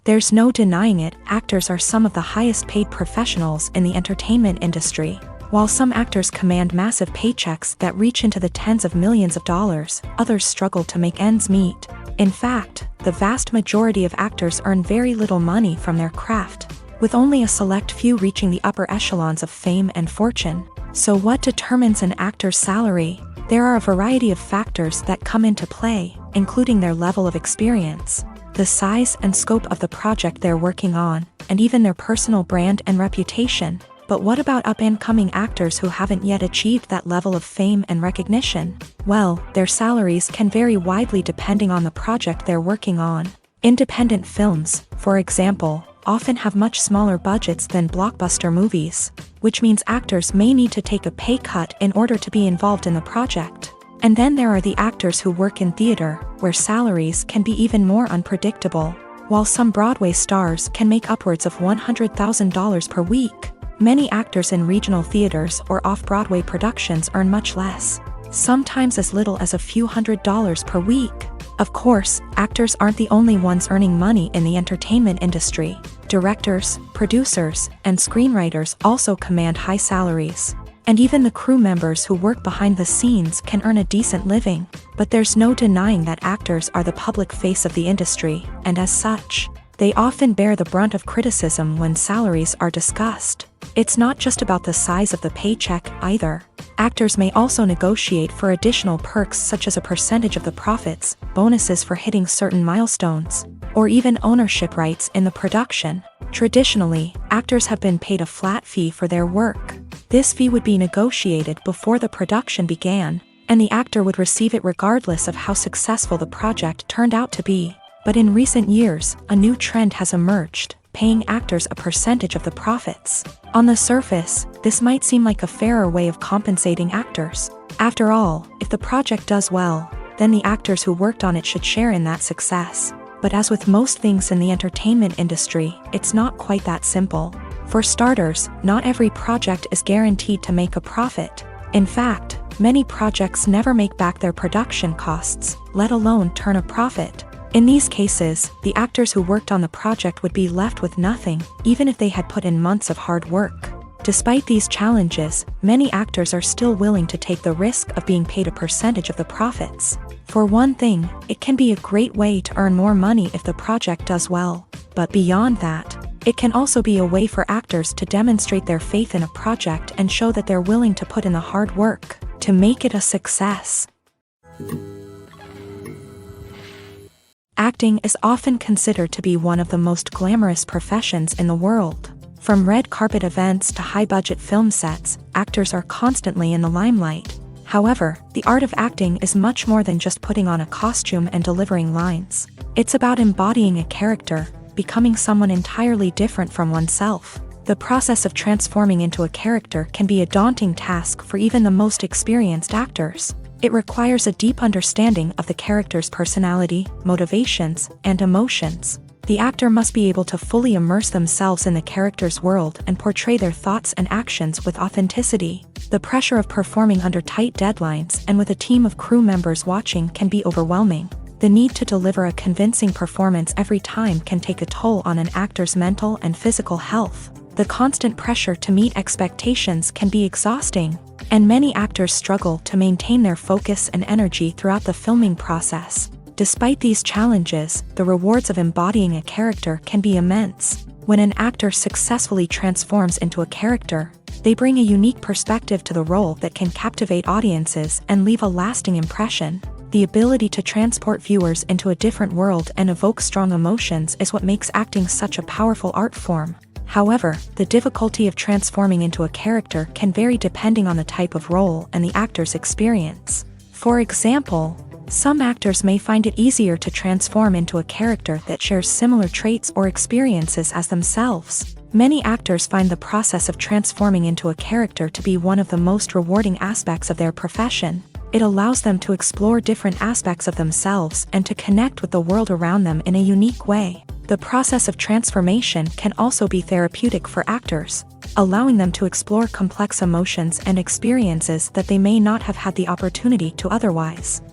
There's no denying it, actors are some of the highest paid professionals in the entertainment industry. While some actors command massive paychecks that reach into the tens of millions of dollars, others struggle to make ends meet. In fact, the vast majority of actors earn very little money from their craft, with only a select few reaching the upper echelons of fame and fortune. So what determines an actor's salary? There are a variety of factors that come into play, including their level of experience, the size and scope of the project they're working on, and even their personal brand and reputation. But what about up-and-coming actors who haven't yet achieved that level of fame and recognition? Well, their salaries can vary widely depending on the project they're working on. Independent films, for example, often have much smaller budgets than blockbuster movies, which means actors may need to take a pay cut in order to be involved in the project. And then there are the actors who work in theater, where salaries can be even more unpredictable. While some Broadway stars can make upwards of $100,000 per week, many actors in regional theaters or off-Broadway productions earn much less, sometimes as little as a few $100s per week. Of course, actors aren't the only ones earning money in the entertainment industry. Directors, producers, and screenwriters also command high salaries. And even the crew members who work behind the scenes can earn a decent living. But there's no denying that actors are the public face of the industry, and as such, they often bear the brunt of criticism when salaries are discussed. It's not just about the size of the paycheck, either. Actors may also negotiate for additional perks such as a percentage of the profits, bonuses for hitting certain milestones, or even ownership rights in the production. Traditionally, actors have been paid a flat fee for their work. This fee would be negotiated before the production began, and the actor would receive it regardless of how successful the project turned out to be. But in recent years, a new trend has emerged, paying actors a percentage of the profits. On the surface, this might seem like a fairer way of compensating actors. After all, if the project does well, then the actors who worked on it should share in that success. But as with most things in the entertainment industry, it's not quite that simple. For starters, not every project is guaranteed to make a profit. In fact, many projects never make back their production costs, let alone turn a profit. In these cases, the actors who worked on the project would be left with nothing, even if they had put in months of hard work. Despite these challenges, many actors are still willing to take the risk of being paid a percentage of the profits. For one thing, it can be a great way to earn more money if the project does well. But beyond that, it can also be a way for actors to demonstrate their faith in a project and show that they're willing to put in the hard work to make it a success. Acting is often considered to be one of the most glamorous professions in the world. From red carpet events to high-budget film sets, actors are constantly in the limelight. However, the art of acting is much more than just putting on a costume and delivering lines. It's about embodying a character, becoming someone entirely different from oneself. The process of transforming into a character can be a daunting task for even the most experienced actors. It requires a deep understanding of the character's personality, motivations, and emotions. The actor must be able to fully immerse themselves in the character's world and portray their thoughts and actions with authenticity. The pressure of performing under tight deadlines and with a team of crew members watching can be overwhelming. The need to deliver a convincing performance every time can take a toll on an actor's mental and physical health. The constant pressure to meet expectations can be exhausting, and many actors struggle to maintain their focus and energy throughout the filming process. Despite these challenges, the rewards of embodying a character can be immense. When an actor successfully transforms into a character, they bring a unique perspective to the role that can captivate audiences and leave a lasting impression. The ability to transport viewers into a different world and evoke strong emotions is what makes acting such a powerful art form. However, the difficulty of transforming into a character can vary depending on the type of role and the actor's experience. For example, some actors may find it easier to transform into a character that shares similar traits or experiences as themselves. Many actors find the process of transforming into a character to be one of the most rewarding aspects of their profession. It allows them to explore different aspects of themselves and to connect with the world around them in a unique way. The process of transformation can also be therapeutic for actors, allowing them to explore complex emotions and experiences that they may not have had the opportunity to otherwise.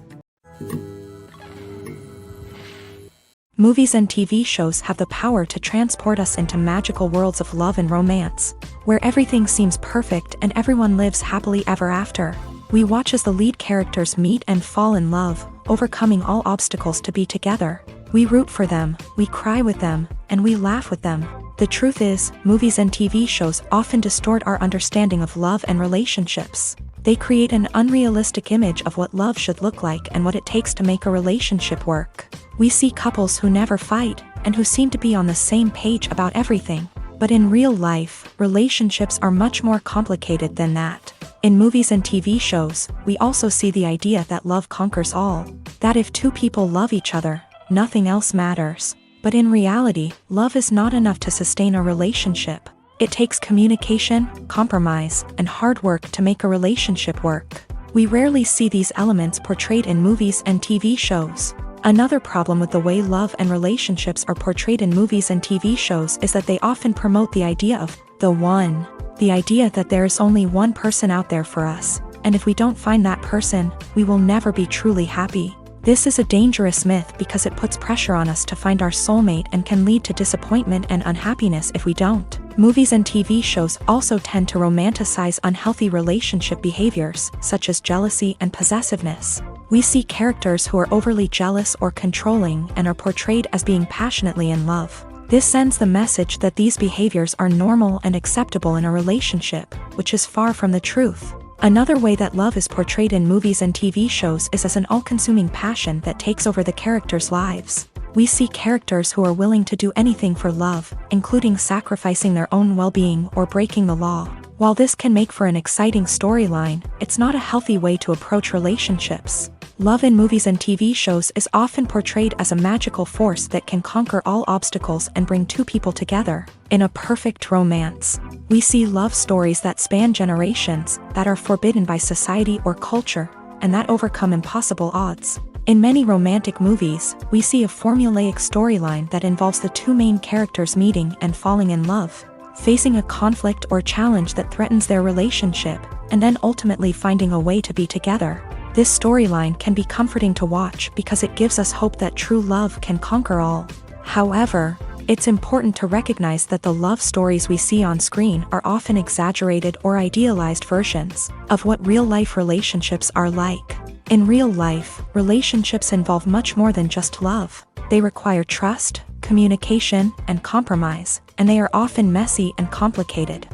Movies and TV shows have the power to transport us into magical worlds of love and romance, where everything seems perfect and everyone lives happily ever after. We watch as the lead characters meet and fall in love, overcoming all obstacles to be together. We root for them, we cry with them, and we laugh with them. The truth is, movies and TV shows often distort our understanding of love and relationships. They create an unrealistic image of what love should look like and what it takes to make a relationship work. We see couples who never fight, and who seem to be on the same page about everything. But in real life, relationships are much more complicated than that. In movies and TV shows, we also see the idea that love conquers all. That if two people love each other, nothing else matters. But in reality, love is not enough to sustain a relationship. It takes communication, compromise, and hard work to make a relationship work. We rarely see these elements portrayed in movies and TV shows. Another problem with the way love and relationships are portrayed in movies and TV shows is that they often promote the idea of the one. The idea that there is only one person out there for us, and if we don't find that person, we will never be truly happy. This is a dangerous myth because it puts pressure on us to find our soulmate and can lead to disappointment and unhappiness if we don't. Movies and TV shows also tend to romanticize unhealthy relationship behaviors, such as jealousy and possessiveness. We see characters who are overly jealous or controlling and are portrayed as being passionately in love. This sends the message that these behaviors are normal and acceptable in a relationship, which is far from the truth. Another way that love is portrayed in movies and TV shows is as an all-consuming passion that takes over the characters' lives. We see characters who are willing to do anything for love, including sacrificing their own well-being or breaking the law. While this can make for an exciting storyline, it's not a healthy way to approach relationships. Love in movies and TV shows is often portrayed as a magical force that can conquer all obstacles and bring two people together in a perfect romance. We see love stories that span generations, that are forbidden by society or culture, and that overcome impossible odds. In many romantic movies, we see a formulaic storyline that involves the two main characters meeting and falling in love, facing a conflict or challenge that threatens their relationship, and then ultimately finding a way to be together. This storyline can be comforting to watch because it gives us hope that true love can conquer all. However, it's important to recognize that the love stories we see on screen are often exaggerated or idealized versions of what real-life relationships are like. In real life, relationships involve much more than just love. They require trust, communication, and compromise, and they are often messy and complicated.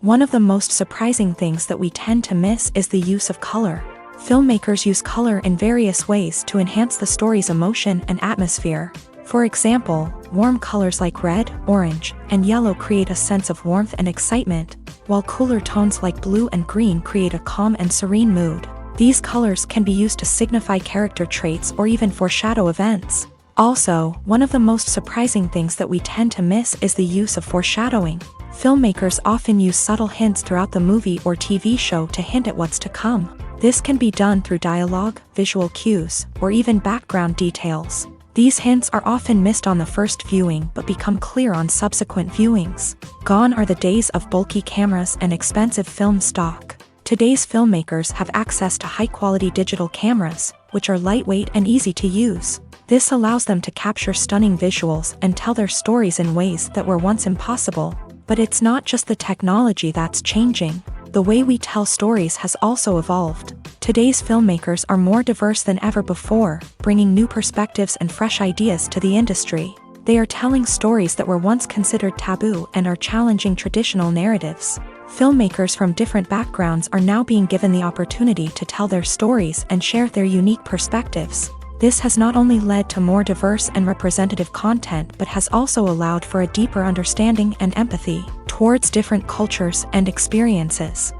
One of the most surprising things that we tend to miss is the use of color. Filmmakers use color in various ways to enhance the story's emotion and atmosphere. For example, warm colors like red, orange, and yellow create a sense of warmth and excitement, while cooler tones like blue and green create a calm and serene mood. These colors can be used to signify character traits or even foreshadow events. Also, one of the most surprising things that we tend to miss is the use of foreshadowing. Filmmakers often use subtle hints throughout the movie or TV show to hint at what's to come. This can be done through dialogue, visual cues, or even background details. These hints are often missed on the first viewing but become clear on subsequent viewings. Gone are the days of bulky cameras and expensive film stock. Today's filmmakers have access to high-quality digital cameras, which are lightweight and easy to use. This allows them to capture stunning visuals and tell their stories in ways that were once impossible. But it's not just the technology that's changing. The way we tell stories has also evolved. Today's filmmakers are more diverse than ever before, bringing new perspectives and fresh ideas to the industry. They are telling stories that were once considered taboo and are challenging traditional narratives. Filmmakers from different backgrounds are now being given the opportunity to tell their stories and share their unique perspectives. This has not only led to more diverse and representative content but has also allowed for a deeper understanding and empathy towards different cultures and experiences.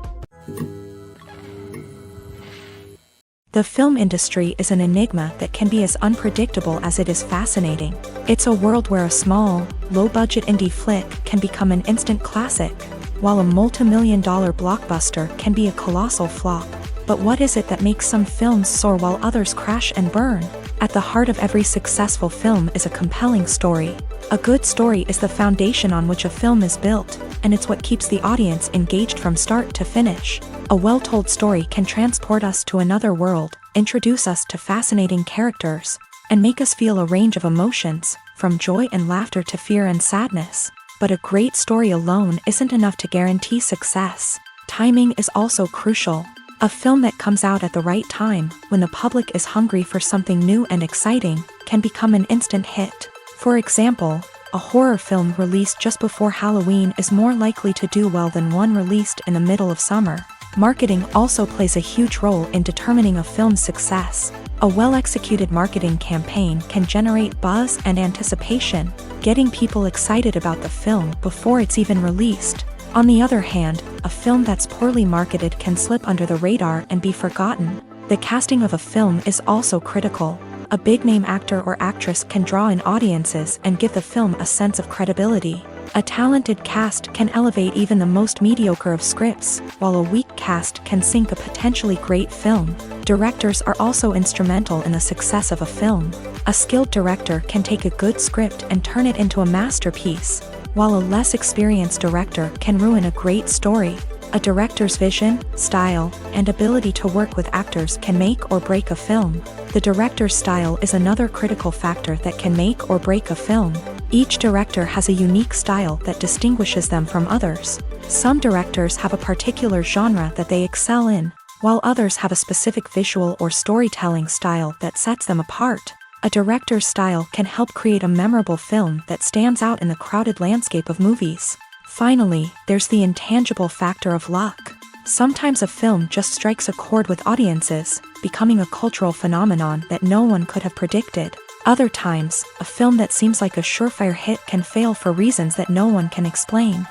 The film industry is an enigma that can be as unpredictable as it is fascinating. It's a world where a small, low-budget indie flick can become an instant classic, while a multi-million-dollar blockbuster can be a colossal flop. But what is it that makes some films soar while others crash and burn? At the heart of every successful film is a compelling story. A good story is the foundation on which a film is built, and it's what keeps the audience engaged from start to finish. A well-told story can transport us to another world, introduce us to fascinating characters, and make us feel a range of emotions, from joy and laughter to fear and sadness. But a great story alone isn't enough to guarantee success. Timing is also crucial. A film that comes out at the right time, when the public is hungry for something new and exciting, can become an instant hit. For example, a horror film released just before Halloween is more likely to do well than one released in the middle of summer. Marketing also plays a huge role in determining a film's success. A well-executed marketing campaign can generate buzz and anticipation, getting people excited about the film before it's even released. On the other hand, a film that's poorly marketed can slip under the radar and be forgotten. The casting of a film is also critical. A big-name actor or actress can draw in audiences and give the film a sense of credibility. A talented cast can elevate even the most mediocre of scripts, while a weak cast can sink a potentially great film. Directors are also instrumental in the success of a film. A skilled director can take a good script and turn it into a masterpiece, while a less experienced director can ruin a great story. A director's vision, style, and ability to work with actors can make or break a film. The director's style is another critical factor that can make or break a film. Each director has a unique style that distinguishes them from others. Some directors have a particular genre that they excel in, while others have a specific visual or storytelling style that sets them apart. A director's style can help create a memorable film that stands out in the crowded landscape of movies. Finally, there's the intangible factor of luck. Sometimes a film just strikes a chord with audiences, becoming a cultural phenomenon that no one could have predicted. Other times, a film that seems like a surefire hit can fail for reasons that no one can explain.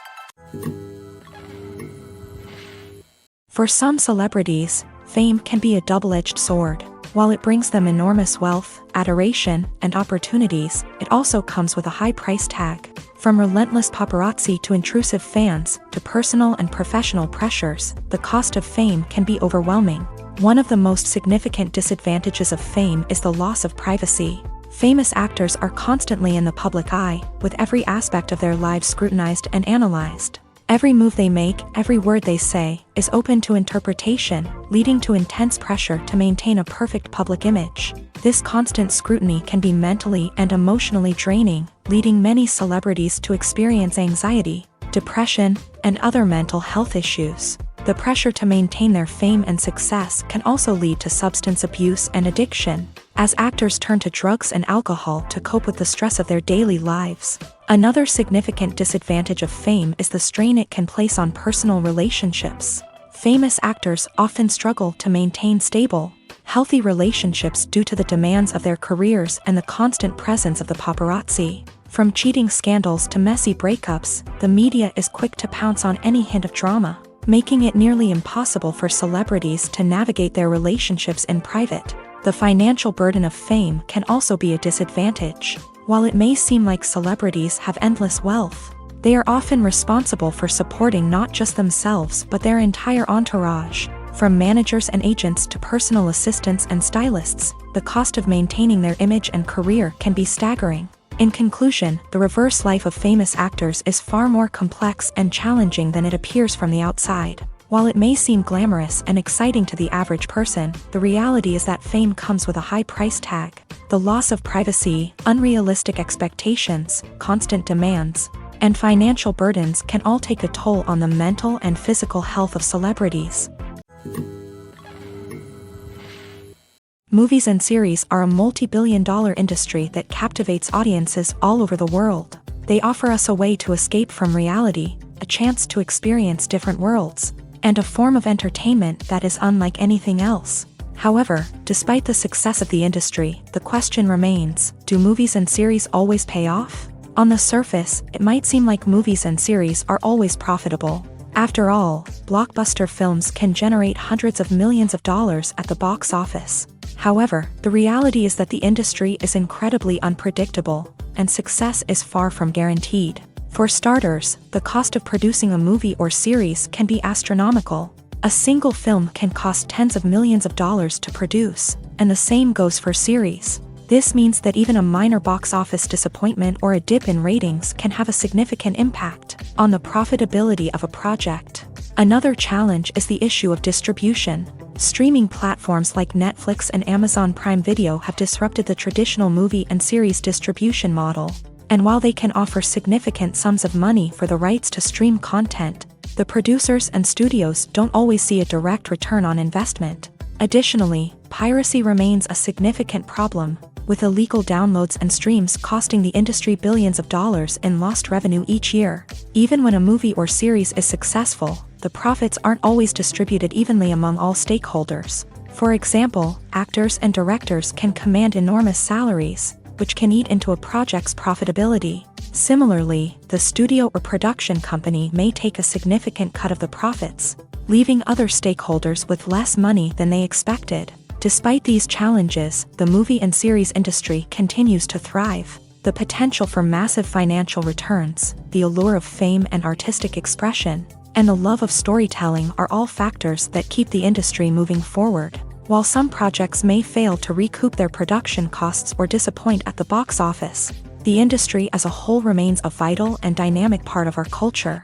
For some celebrities, fame can be a double-edged sword. While it brings them enormous wealth, adoration, and opportunities, it also comes with a high price tag. From relentless paparazzi to intrusive fans, to personal and professional pressures, the cost of fame can be overwhelming. One of the most significant disadvantages of fame is the loss of privacy. Famous actors are constantly in the public eye, with every aspect of their lives scrutinized and analyzed. Every move they make, every word they say, is open to interpretation, leading to intense pressure to maintain a perfect public image. This constant scrutiny can be mentally and emotionally draining, leading many celebrities to experience anxiety, depression, and other mental health issues. The pressure to maintain their fame and success can also lead to substance abuse and addiction, as actors turn to drugs and alcohol to cope with the stress of their daily lives. Another significant disadvantage of fame is the strain it can place on personal relationships. Famous actors often struggle to maintain stable, healthy relationships due to the demands of their careers and the constant presence of the paparazzi. From cheating scandals to messy breakups, the media is quick to pounce on any hint of drama, making it nearly impossible for celebrities to navigate their relationships in private. The financial burden of fame can also be a disadvantage. While it may seem like celebrities have endless wealth, they are often responsible for supporting not just themselves but their entire entourage. From managers and agents to personal assistants and stylists, the cost of maintaining their image and career can be staggering. In conclusion, the reverse life of famous actors is far more complex and challenging than it appears from the outside. While it may seem glamorous and exciting to the average person, the reality is that fame comes with a high price tag. The loss of privacy, unrealistic expectations, constant demands, and financial burdens can all take a toll on the mental and physical health of celebrities. Movies and series are a multi-billion-dollar industry that captivates audiences all over the world. They offer us a way to escape from reality, a chance to experience different worlds, and a form of entertainment that is unlike anything else. However, despite the success of the industry, the question remains, do movies and series always pay off? On the surface, it might seem like movies and series are always profitable. After all, blockbuster films can generate hundreds of millions of dollars at the box office. However, the reality is that the industry is incredibly unpredictable, and success is far from guaranteed. For starters, the cost of producing a movie or series can be astronomical. A single film can cost tens of millions of dollars to produce, and the same goes for series. This means that even a minor box office disappointment or a dip in ratings can have a significant impact on the profitability of a project. Another challenge is the issue of distribution. Streaming platforms like Netflix and Amazon Prime Video have disrupted the traditional movie and series distribution model. And while they can offer significant sums of money for the rights to stream content, the producers and studios don't always see a direct return on investment. Additionally, piracy remains a significant problem, with illegal downloads and streams costing the industry billions of dollars in lost revenue each year. Even when a movie or series is successful, the profits aren't always distributed evenly among all stakeholders. For example, actors and directors can command enormous salaries, which can eat into a project's profitability. Similarly, the studio or production company may take a significant cut of the profits, leaving other stakeholders with less money than they expected. Despite these challenges, the movie and series industry continues to thrive. The potential for massive financial returns, the allure of fame and artistic expression, and the love of storytelling are all factors that keep the industry moving forward. While some projects may fail to recoup their production costs or disappoint at the box office, the industry as a whole remains a vital and dynamic part of our culture.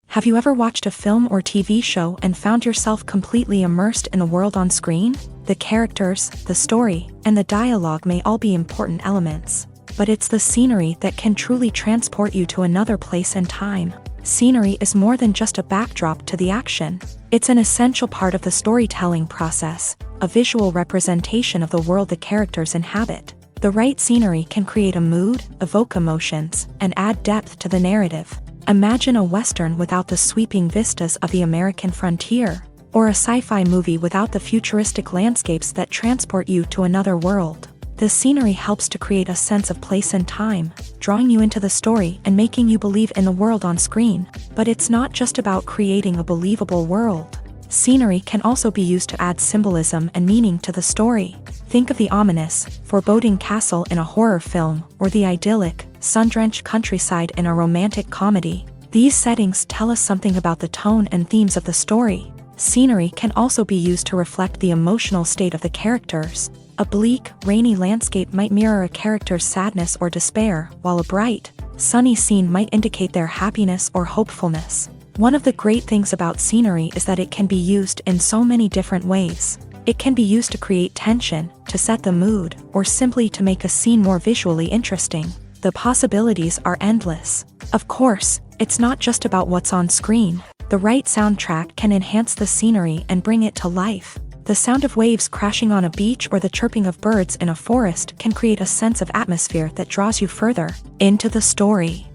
Have you ever watched a film or TV show and found yourself completely immersed in the world on screen? The characters, the story, and the dialogue may all be important elements, but it's the scenery that can truly transport you to another place and time. Scenery is more than just a backdrop to the action. It's an essential part of the storytelling process, a visual representation of the world the characters inhabit. The right scenery can create a mood, evoke emotions, and add depth to the narrative. Imagine a Western without the sweeping vistas of the American frontier, or a sci-fi movie without the futuristic landscapes that transport you to another world. The scenery helps to create a sense of place and time, drawing you into the story and making you believe in the world on screen. But it's not just about creating a believable world. Scenery can also be used to add symbolism and meaning to the story. Think of the ominous, foreboding castle in a horror film, or the idyllic, sun-drenched countryside in a romantic comedy. These settings tell us something about the tone and themes of the story. Scenery can also be used to reflect the emotional state of the characters. A bleak, rainy landscape might mirror a character's sadness or despair, while a bright, sunny scene might indicate their happiness or hopefulness. One of the great things about scenery is that it can be used in so many different ways. It can be used to create tension, to set the mood, or simply to make a scene more visually interesting. The possibilities are endless. Of course, it's not just about what's on screen. The right soundtrack can enhance the scenery and bring it to life. The sound of waves crashing on a beach or the chirping of birds in a forest can create a sense of atmosphere that draws you further into the story.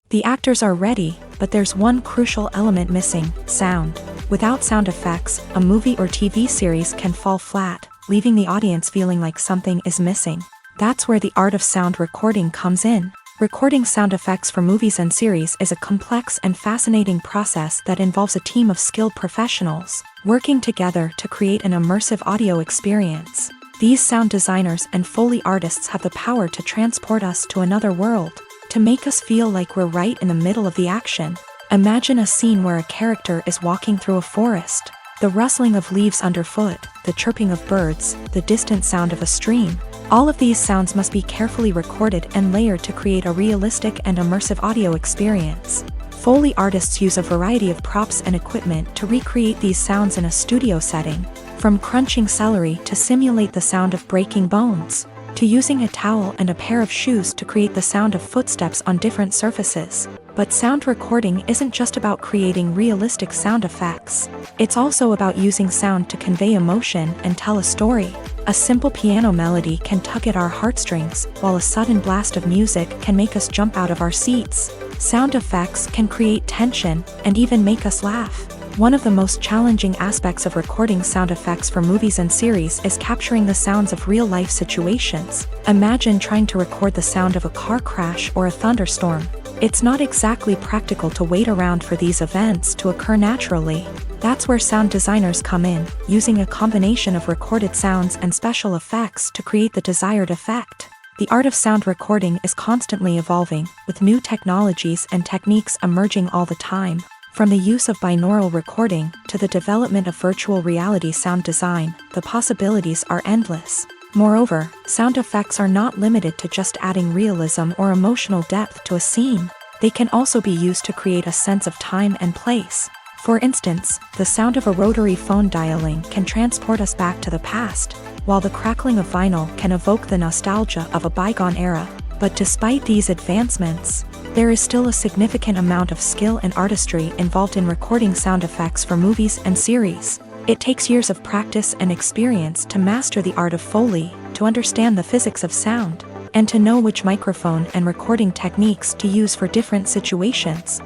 The actors are ready, but there's one crucial element missing: sound. Without sound effects, a movie or TV series can fall flat, leaving the audience feeling like something is missing. That's where the art of sound recording comes in. Recording sound effects for movies and series is a complex and fascinating process that involves a team of skilled professionals working together to create an immersive audio experience. These sound designers and Foley artists have the power to transport us to another world, to make us feel like we're right in the middle of the action. Imagine a scene where a character is walking through a forest. The rustling of leaves underfoot, the chirping of birds, the distant sound of a stream. All of these sounds must be carefully recorded and layered to create a realistic and immersive audio experience. Foley artists use a variety of props and equipment to recreate these sounds in a studio setting, from crunching celery to simulate the sound of breaking bones, to using a towel and a pair of shoes to create the sound of footsteps on different surfaces. But sound recording isn't just about creating realistic sound effects. It's also about using sound to convey emotion and tell a story. A simple piano melody can tug at our heartstrings, while a sudden blast of music can make us jump out of our seats. Sound effects can create tension and even make us laugh. One of the most challenging aspects of recording sound effects for movies and series is capturing the sounds of real-life situations. Imagine trying to record the sound of a car crash or a thunderstorm. It's not exactly practical to wait around for these events to occur naturally. That's where sound designers come in, using a combination of recorded sounds and special effects to create the desired effect. The art of sound recording is constantly evolving, with new technologies and techniques emerging all the time. From the use of binaural recording to the development of virtual reality sound design, the possibilities are endless. Moreover, sound effects are not limited to just adding realism or emotional depth to a scene. They can also be used to create a sense of time and place. For instance, the sound of a rotary phone dialing can transport us back to the past, while the crackling of vinyl can evoke the nostalgia of a bygone era. But despite these advancements, there is still a significant amount of skill and artistry involved in recording sound effects for movies and series. It takes years of practice and experience to master the art of Foley, to understand the physics of sound, and to know which microphone and recording techniques to use for different situations.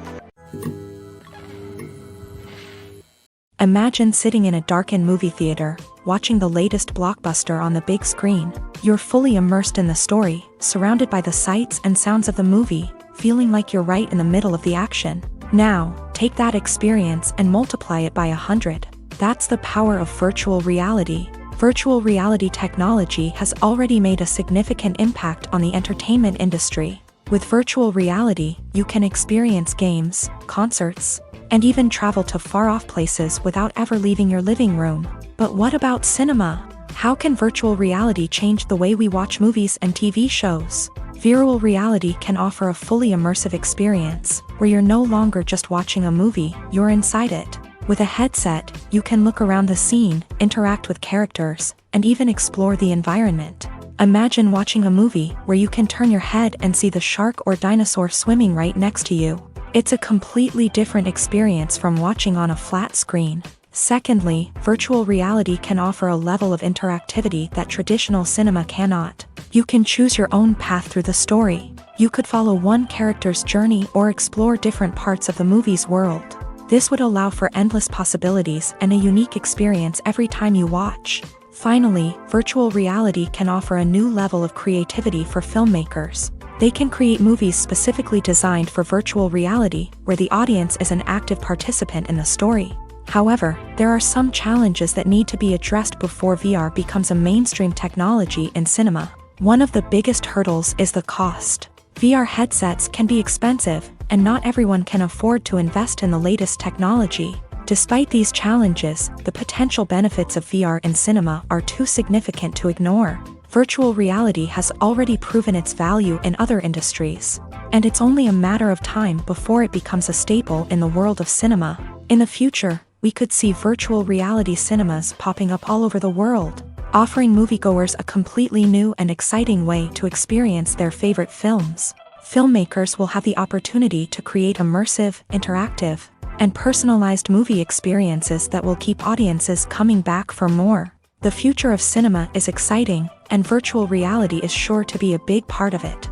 Imagine sitting in a darkened movie theater, watching the latest blockbuster on the big screen. You're fully immersed in the story, surrounded by the sights and sounds of the movie, feeling like you're right in the middle of the action. Now, take that experience and multiply it by 100. That's the power of virtual reality. Virtual reality technology has already made a significant impact on the entertainment industry. With virtual reality, you can experience games, concerts, and even travel to far-off places without ever leaving your living room. But what about cinema? How can virtual reality change the way we watch movies and TV shows? Virtual reality can offer a fully immersive experience, where you're no longer just watching a movie, you're inside it. With a headset, you can look around the scene, interact with characters, and even explore the environment. Imagine watching a movie where you can turn your head and see the shark or dinosaur swimming right next to you. It's a completely different experience from watching on a flat screen. Secondly, virtual reality can offer a level of interactivity that traditional cinema cannot. You can choose your own path through the story. You could follow one character's journey or explore different parts of the movie's world. This would allow for endless possibilities and a unique experience every time you watch. Finally, virtual reality can offer a new level of creativity for filmmakers. They can create movies specifically designed for virtual reality, where the audience is an active participant in the story. However, there are some challenges that need to be addressed before VR becomes a mainstream technology in cinema. One of the biggest hurdles is the cost. VR headsets can be expensive, and not everyone can afford to invest in the latest technology. Despite these challenges, the potential benefits of VR in cinema are too significant to ignore. Virtual reality has already proven its value in other industries, and it's only a matter of time before it becomes a staple in the world of cinema. In the future, we could see virtual reality cinemas popping up all over the world, offering moviegoers a completely new and exciting way to experience their favorite films. Filmmakers will have the opportunity to create immersive, interactive, and personalized movie experiences that will keep audiences coming back for more. The future of cinema is exciting, and virtual reality is sure to be a big part of it.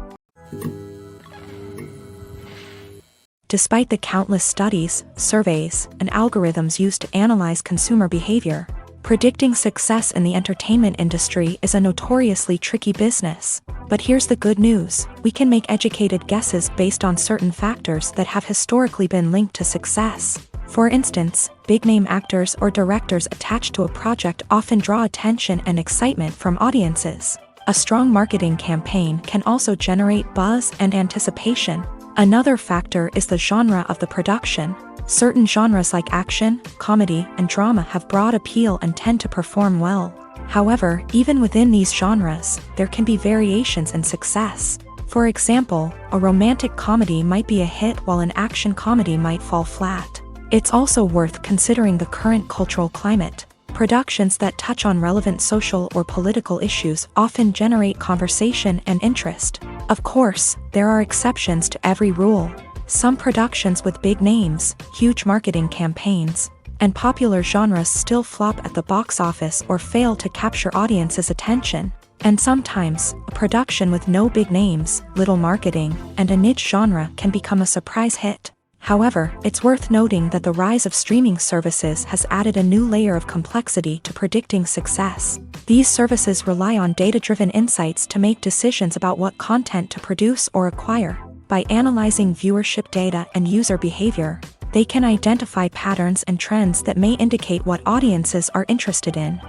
Despite the countless studies, surveys, and algorithms used to analyze consumer behavior, predicting success in the entertainment industry is a notoriously tricky business. But here's the good news: we can make educated guesses based on certain factors that have historically been linked to success. For instance, big-name actors or directors attached to a project often draw attention and excitement from audiences. A strong marketing campaign can also generate buzz and anticipation. Another factor is the genre of the production. Certain genres like action, comedy, and drama have broad appeal and tend to perform well. However, even within these genres, there can be variations in success. For example, a romantic comedy might be a hit while an action comedy might fall flat. It's also worth considering the current cultural climate. Productions that touch on relevant social or political issues often generate conversation and interest. Of course, there are exceptions to every rule. Some productions with big names, huge marketing campaigns, and popular genres still flop at the box office or fail to capture audiences' attention. And sometimes, a production with no big names, little marketing, and a niche genre can become a surprise hit. However, it's worth noting that the rise of streaming services has added a new layer of complexity to predicting success. These services rely on data-driven insights to make decisions about what content to produce or acquire. By analyzing viewership data and user behavior, they can identify patterns and trends that may indicate what audiences are interested in.